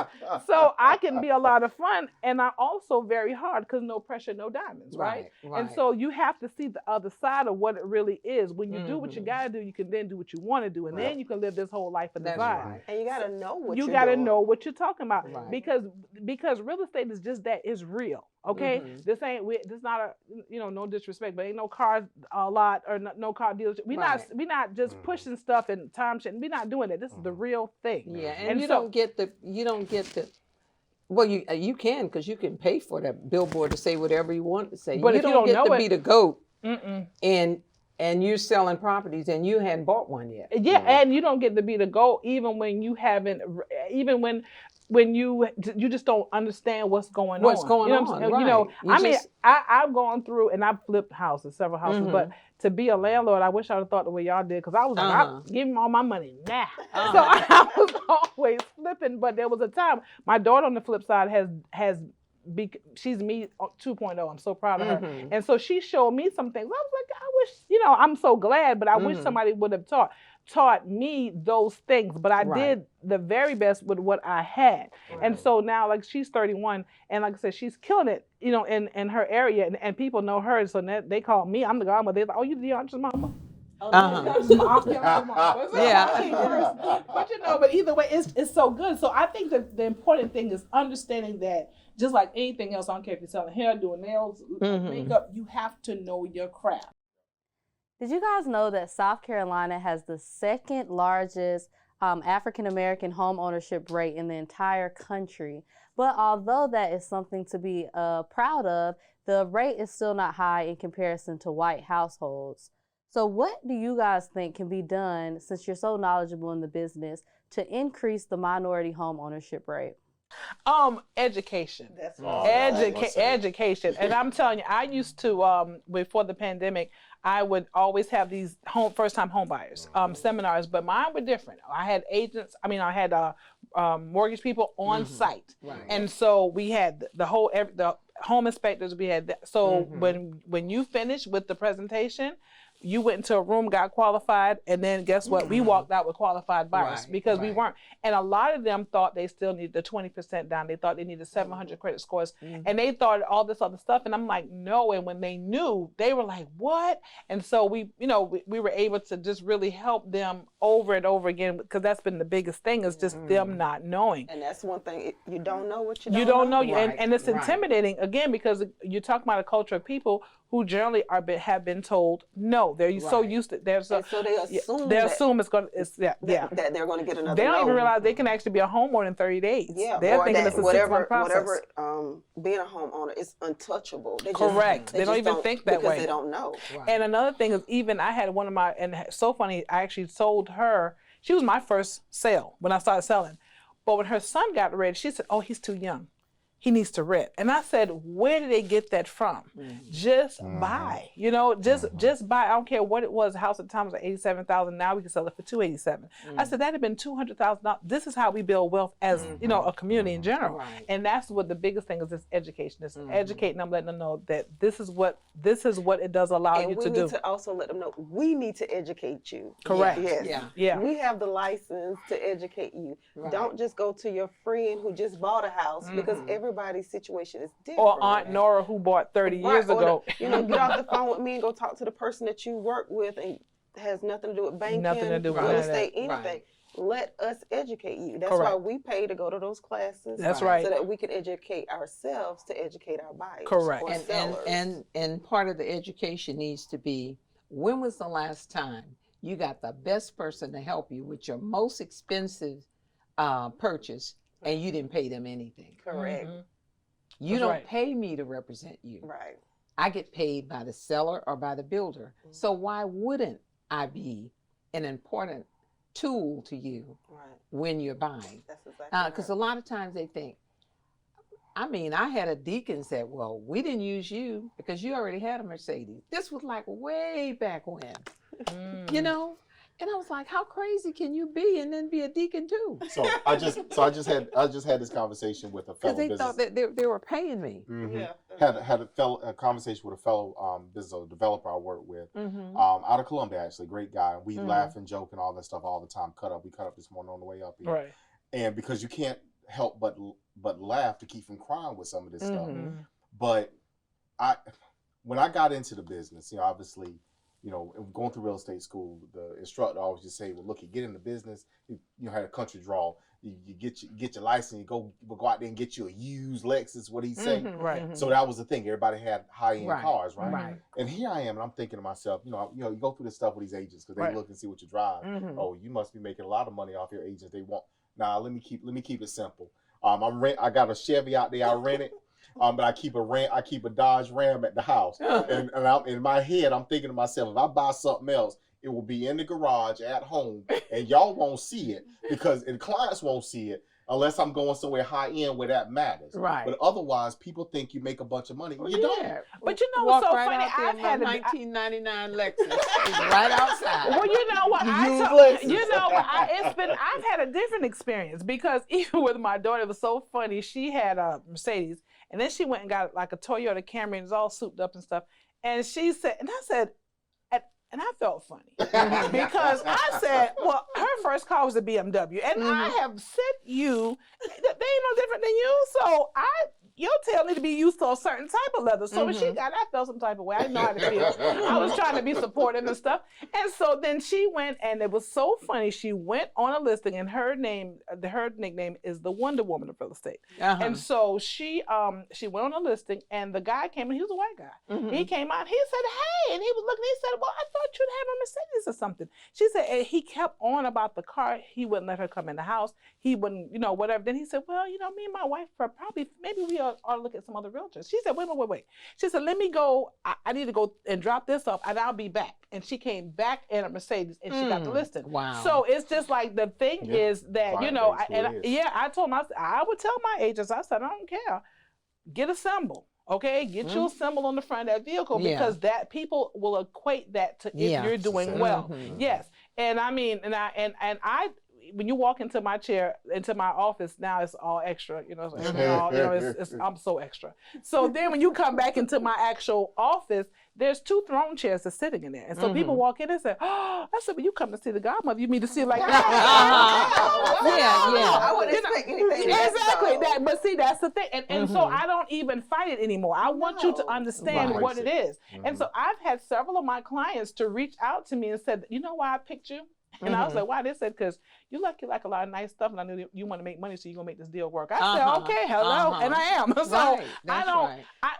So I can be a lot of fun, and I'm also very hard because no pressure, no diamonds, right? And so you have to see the other side of what it really is. When you do what you gotta do, you can then do what you want to do, and then you can live this whole life of design. Right. And you gotta know what You you're gotta doing. know what you're talking about, Right. because real estate is just that. It's real. Okay, this is not a, no disrespect, but ain't no cars a lot or no car dealers. We not just pushing stuff and time shit. We're not doing it. This is the real thing. Yeah, and you don't get the. Well, you can, because you can pay for that billboard to say whatever you want to say. But you if you don't don't get know to be the GOAT, and you're selling properties and you hadn't bought one yet. Yeah, and you don't get to be the GOAT even when you haven't, even when you just don't understand what's going on. I've gone through, and I've flipped houses, several houses, but to be a landlord, I wish I would have thought the way y'all did, because I was like, I'll give him all my money now. So I was always flipping, but there was a time, my daughter on the flip side she's me 2.0. I'm so proud of her. And so she showed me some things. I was like, I wish, I'm so glad, but I wish somebody would have taught me those things. But I did the very best with what I had. Right. And so now, like, she's 31, and like I said, she's killing it, in her area, and people know her. So they call me, I'm the godmother. They're like, oh, you the aunt's mama? Yeah. But either way, it's so good. So I think that the important thing is understanding that, just like anything else, I don't care if you're selling hair, doing nails, makeup, you have to know your craft. Did you guys know that South Carolina has the second largest African-American home ownership rate in the entire country? But although that is something to be proud of, the rate is still not high in comparison to white households. So what do you guys think can be done, since you're so knowledgeable in the business, to increase the minority home ownership rate? Education. That's right. Education. And I'm telling you, I used to, before the pandemic, I would always have these first-time home buyers seminars, but mine were different. I had I had mortgage people on site. Right. And so we had the home inspectors, we had that. So when you finished with the presentation, you went into a room, got qualified, and then guess what? We walked out with qualified buyers because we weren't. And a lot of them thought they still needed the 20% down. They thought they needed 700 credit scores, and they thought all this other stuff. And I'm like, no. And when they knew, they were like, what? And so we were able to just really help them over and over again, because that's been the biggest thing, is just them not knowing. And that's one thing, you don't know what you don't know. And it's intimidating, again, because you're talking about a culture of people who generally have been told no. They're so used to so they assume it's going that they're going to get another. They don't even realize they can actually be a homeowner in 30 days. Yeah, they're thinking it's a 6-month process. Being a homeowner is untouchable. Correct. They don't even think that way because they don't know. Right. And another thing is, even I had one of my, and it's so funny, I actually sold her. She was my first sale when I started selling, but when her son got ready, she said, "Oh, he's too young. He needs to rent." And I said, where did they get that from? Just buy, just buy. I don't care what it was. The house at the time was like $87,000. Now we can sell it for $287,000. I said, that'd have been $200,000. This is how we build wealth as, a community in general. Right. And that's what the biggest thing is, this education. It's educating them, letting them know that this is what it does allow you to do. And we need to also let them know, we need to educate you. Correct. Yes. Yeah. We have the license to educate you. Right. Don't just go to your friend who just bought a house, because everybody's situation is different. Or Aunt Nora who bought 30 years ago. Get off the phone with me and go talk to the person that you work with, and has nothing to do with banking, real estate, anything. Right. Let us educate you. That's why we pay to go to those classes. That's right. So that we can educate ourselves to educate our buyers. Correct. Or sellers. And part of the education needs to be, when was the last time you got the best person to help you with your most expensive purchase, and you didn't pay them anything? Correct. You don't pay me to represent you. Right. I get paid by the seller or by the builder. So why wouldn't I be an important tool to you when you're buying? That's exactly because a lot of times they think, I had a deacon said, well, we didn't use you because you already had a Mercedes. This was like way back when, And I was like, how crazy can you be and then be a deacon too? So I just had this conversation with a fellow Because they business. thought that they were paying me. Mm-hmm. Yeah. Had a conversation with a fellow business developer I work with, out of Columbia, actually, great guy. We laugh and joke and all that stuff all the time. We cut up this morning on the way up here, Right. and because you can't help but laugh to keep from crying with some of this stuff. But when I got into the business, obviously, going through real estate school, the instructor always just say, well, look, you get in the business, you had a country draw, you get your license, you go out there and get you a used Lexus, what he say. Right. So that was the thing. Everybody had high-end Right. cars, right? Right. And here I am, and I'm thinking to myself, you go through this stuff with these agents because they look and see what you drive. Oh, you must be making a lot of money off your agents. They want. Nah, let me keep it simple. I got a Chevy out there. I rent it. But I keep a Dodge Ram at the house, and I'm, in my head, I'm thinking to myself, if I buy something else, it will be in the garage at home, and y'all won't see it and clients won't see it unless I'm going somewhere high end where that matters. Right. But otherwise, people think you make a bunch of money. You don't. But you know Walk what's so right funny? out there I've in had my a 1999 Lexus. It's right outside. Well, you know what? I've had a different experience because even with my daughter, it was so funny. She had a Mercedes, and then she went and got like a Toyota Camry, and it was all souped up and stuff. And she said, and I said, and I felt funny because I said, well, her first car was a BMW, and I have sent you, they ain't no different than you, so your tail need to be used to a certain type of leather. So when she got, I felt some type of way. I didn't know how to feel. I was trying to be supportive and stuff. And so then she went, and it was so funny. She went on a listing, and her nickname is the Wonder Woman of real estate. And so she went on a listing, and the guy came, and he was a white guy. He came out, he said, hey, and he was looking, he said, well, I thought you'd have a Mercedes or something. She said, and he kept on about the car. He wouldn't let her come in the house. He wouldn't, whatever. Then he said, well, me and my wife maybe we ought to look at some other realtors. She said, wait. She said, let me go. I need to go and drop this off, and I'll be back. And she came back in a Mercedes, and she got the listing. Wow. So it's just like the thing is that, I told them, I would tell my agents, I said, I don't care. Get a symbol. Okay, get you a symbol on the front of that vehicle because that people will equate that to if you're doing well. Yes, and I mean, and I when you walk into my office now, it's all extra. I'm so extra. So then when you come back into my actual office, there's 2 throne chairs that's sitting in there, and so people walk in and say, "Oh, I said, when you come to see the godmother, you mean to see it like that?" I wouldn't expect anything. Exactly that, but see, that's the thing, and so I don't even fight it anymore. I want you to understand what it is, and so I've had several of my clients to reach out to me and said, "You know why I picked you?" And I was like, why? They said, because you like a lot of nice stuff, and I knew you want to make money, so you're going to make this deal work. I said, okay, hello, and I am. So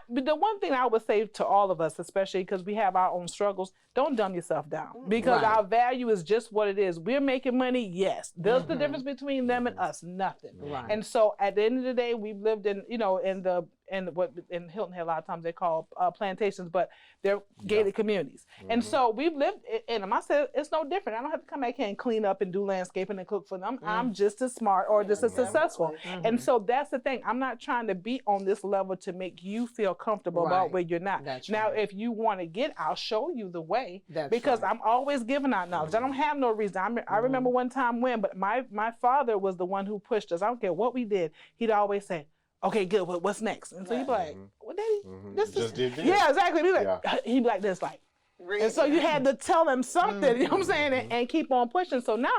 but the one thing I would say to all of us, especially because we have our own struggles, don't dumb yourself down because our value is just what it is. We're making money, yes. There's the difference between them and us, nothing. Right. And so at the end of the day, we've lived in what in Hilton Head a lot of times they call plantations, but they're gated communities. And so we've lived in them. I said, it's no different. I don't have to come back here and clean up and do landscaping and cook for them. I'm just as smart or just as successful. And so that's the thing. I'm not trying to be on this level to make you feel comfortable about where you're not. Now, if you want to get, I'll show you the way because I'm always giving out knowledge. I don't have no reason. I remember one time but my father was the one who pushed us. I don't care what we did. He'd always say, okay, good. What's next? And so he'd be like, "Well, Daddy, this is did this." Yeah, exactly. He'd be like this, like. And so you had to tell him something, you know what I'm saying, and keep on pushing. So now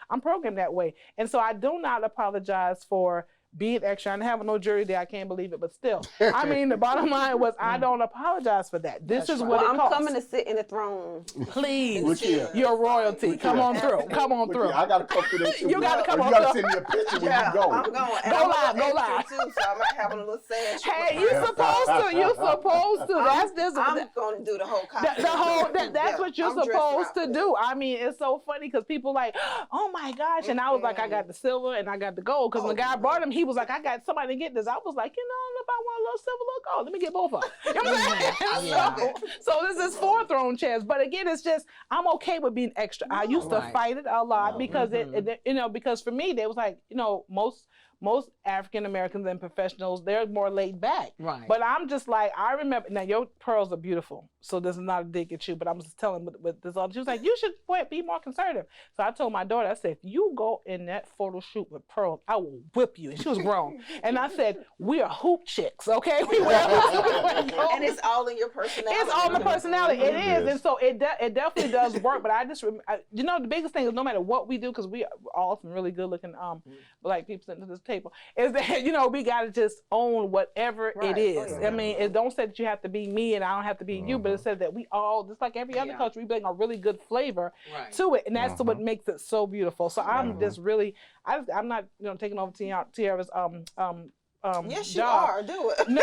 I'm programmed that way, and so I do not apologize for being extra. I didn't have no jury there. I can't believe it, but still, I mean, the bottom line was I don't apologize for that. This is what it costs. I'm coming to sit in the throne. Please, you're royalty. Come on through. Come on through. I gotta come through that too. You gotta come on through. You gotta through. send me a picture when you go. I'm going. Go live. Too, so I might have a little sash. Hey, you're supposed to. You're supposed to. I'm going to do the whole concept. That's what you're supposed to do. I mean, it's so funny because people like, oh my gosh, and I was like, I got the silver and I got the gold because when the guy brought him, he was like, I got somebody to get this. I was like, you know, if I want a little silver, little gold, let me get both of them. You know what I'm saying? So this is 4 throne chairs. But again, it's just, I'm okay with being extra. I used to fight it a lot because because for me, they was like, you know, most African Americans and professionals, they're more laid back. Right. But I'm just like, I remember, now your pearls are beautiful. So this is not a dig at you, but I'm just telling with this other, she was like, you should be more conservative. So I told my daughter, I said, if you go in that photo shoot with pearls, I will whip you. And she was grown. And I said, we are hoop chicks, okay? We wear hoops. And it's all in your personality. It's all my personality. It is. And so it definitely does work. But I just, you know, the biggest thing is no matter what we do, because we are all some really good looking black people sitting at this table, is that, you know, we got to just own whatever it is. I mean, it don't say that you have to be me and I don't have to be you, but it says that we all, just like every other culture, we bring a really good flavor to it. And that's what makes it so beautiful. So I'm just really, I'm not, you know, taking over Tiara's yes, job. you are. Do it. No,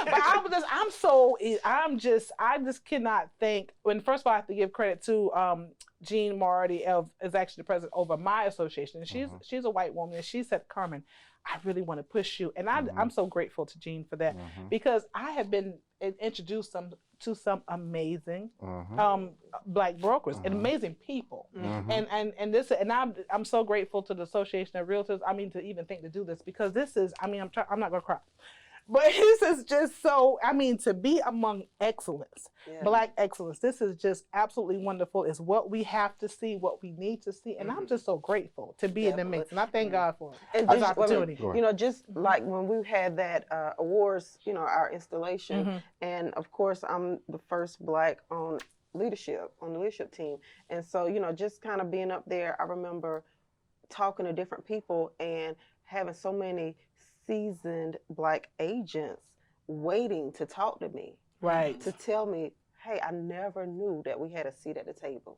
but I just cannot think. When first of all, I have to give credit to Jean Marty is actually the president over my association. And she's a white woman, and she said, Carmen, I really want to push you. And I'm so grateful to Jean for that, because I have been introduced to some amazing black brokers and amazing people. And I'm so grateful to the Association of Realtors. I mean, to even think to do this, because this is, I mean, I'm not gonna cry, but this is just so, I mean, to be among excellence, black excellence, this is just absolutely wonderful. It's what we have to see, what we need to see. And I'm just so grateful to be in the mix. And I thank God for it. And this opportunity. You know, just like when we had that awards, you know, our installation, and of course, I'm the first black on the leadership team. And so, you know, just kind of being up there, I remember talking to different people and having so many seasoned black agents waiting to talk to me, to tell me, hey, I never knew that we had a seat at the table,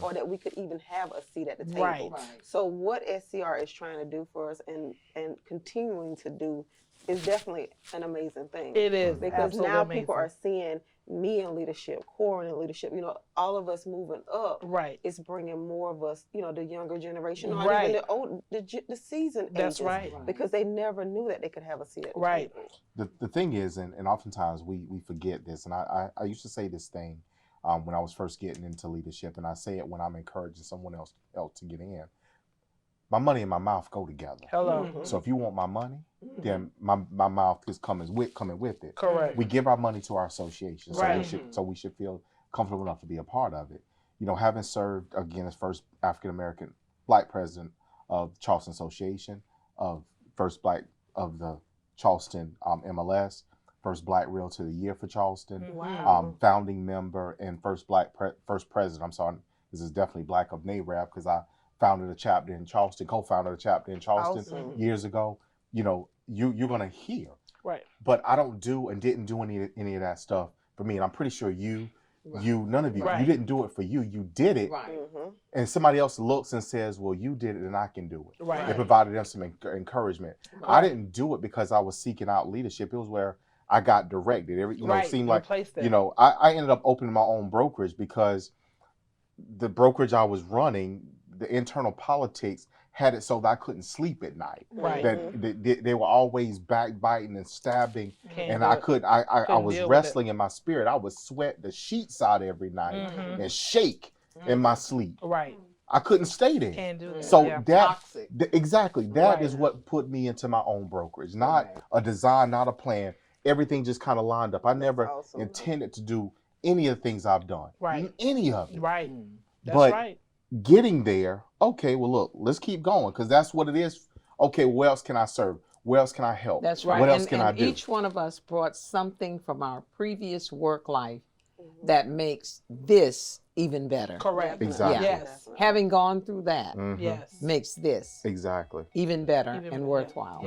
or that we could even have a seat at the table. So what SCR is trying to do for us and continuing to do is definitely an amazing thing. It is, because now people are seeing me in leadership, Corwyn in leadership, you know, all of us moving up. It's bringing more of us, you know, the younger generation, or even the old, the seasoned agents. Because they never knew that they could have a seat at the table. The thing is, and oftentimes we forget this, and I used to say this thing when I was first getting into leadership, and I say it when I'm encouraging someone else to get in. My money and my mouth go together. So if you want my money, then my mouth is coming with it. We give our money to our association, so we should feel comfortable enough to be a part of it. You know, having served again as first African American black president of the Charleston Association, of first black of the Charleston MLS, first black realtor of the year for Charleston, founding member and first president. I'm sorry, this is definitely black of NARAB, because I founded a chapter in Charleston, co-founded a chapter in Charleston years ago. You know, you're gonna hear. But I don't do and didn't do any of that stuff for me. And I'm pretty sure none of you, you didn't do it for you. You did it. And somebody else looks and says, well, you did it and I can do it. It provided them some encouragement. I didn't do it because I was seeking out leadership. It was where I got directed. It seemed like, you know, I ended up opening my own brokerage because the brokerage I was running, the internal politics had it so that I couldn't sleep at night. That they were always backbiting and stabbing, and I was wrestling in my spirit. I would sweat the sheets out every night and shake in my sleep. I couldn't stay there. Can't do that. So that is what put me into my own brokerage, not a design, not a plan. Everything just kind of lined up. I never intended to do any of the things I've done. Any of it. But getting there, okay, well, look, let's keep going, because that's what it is. Okay, where else can I serve? Where else can I help? That's right. What else can I do? Each one of us brought something from our previous work life that makes this even better. Exactly. Having gone through that makes this even better and worthwhile.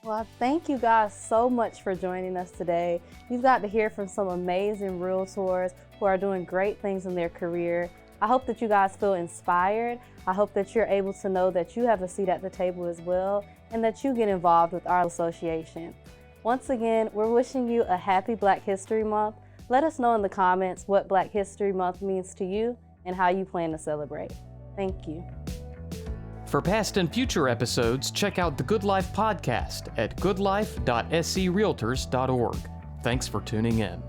Well, thank you guys so much for joining us today. You've got to hear from some amazing realtors who are doing great things in their career. I hope that you guys feel inspired. I hope that you're able to know that you have a seat at the table as well, and that you get involved with our association. Once again, we're wishing you a happy Black History Month. Let us know in the comments what Black History Month means to you and how you plan to celebrate. Thank you. For past and future episodes, check out the Good Life podcast at goodlife.screaltors.org. Thanks for tuning in.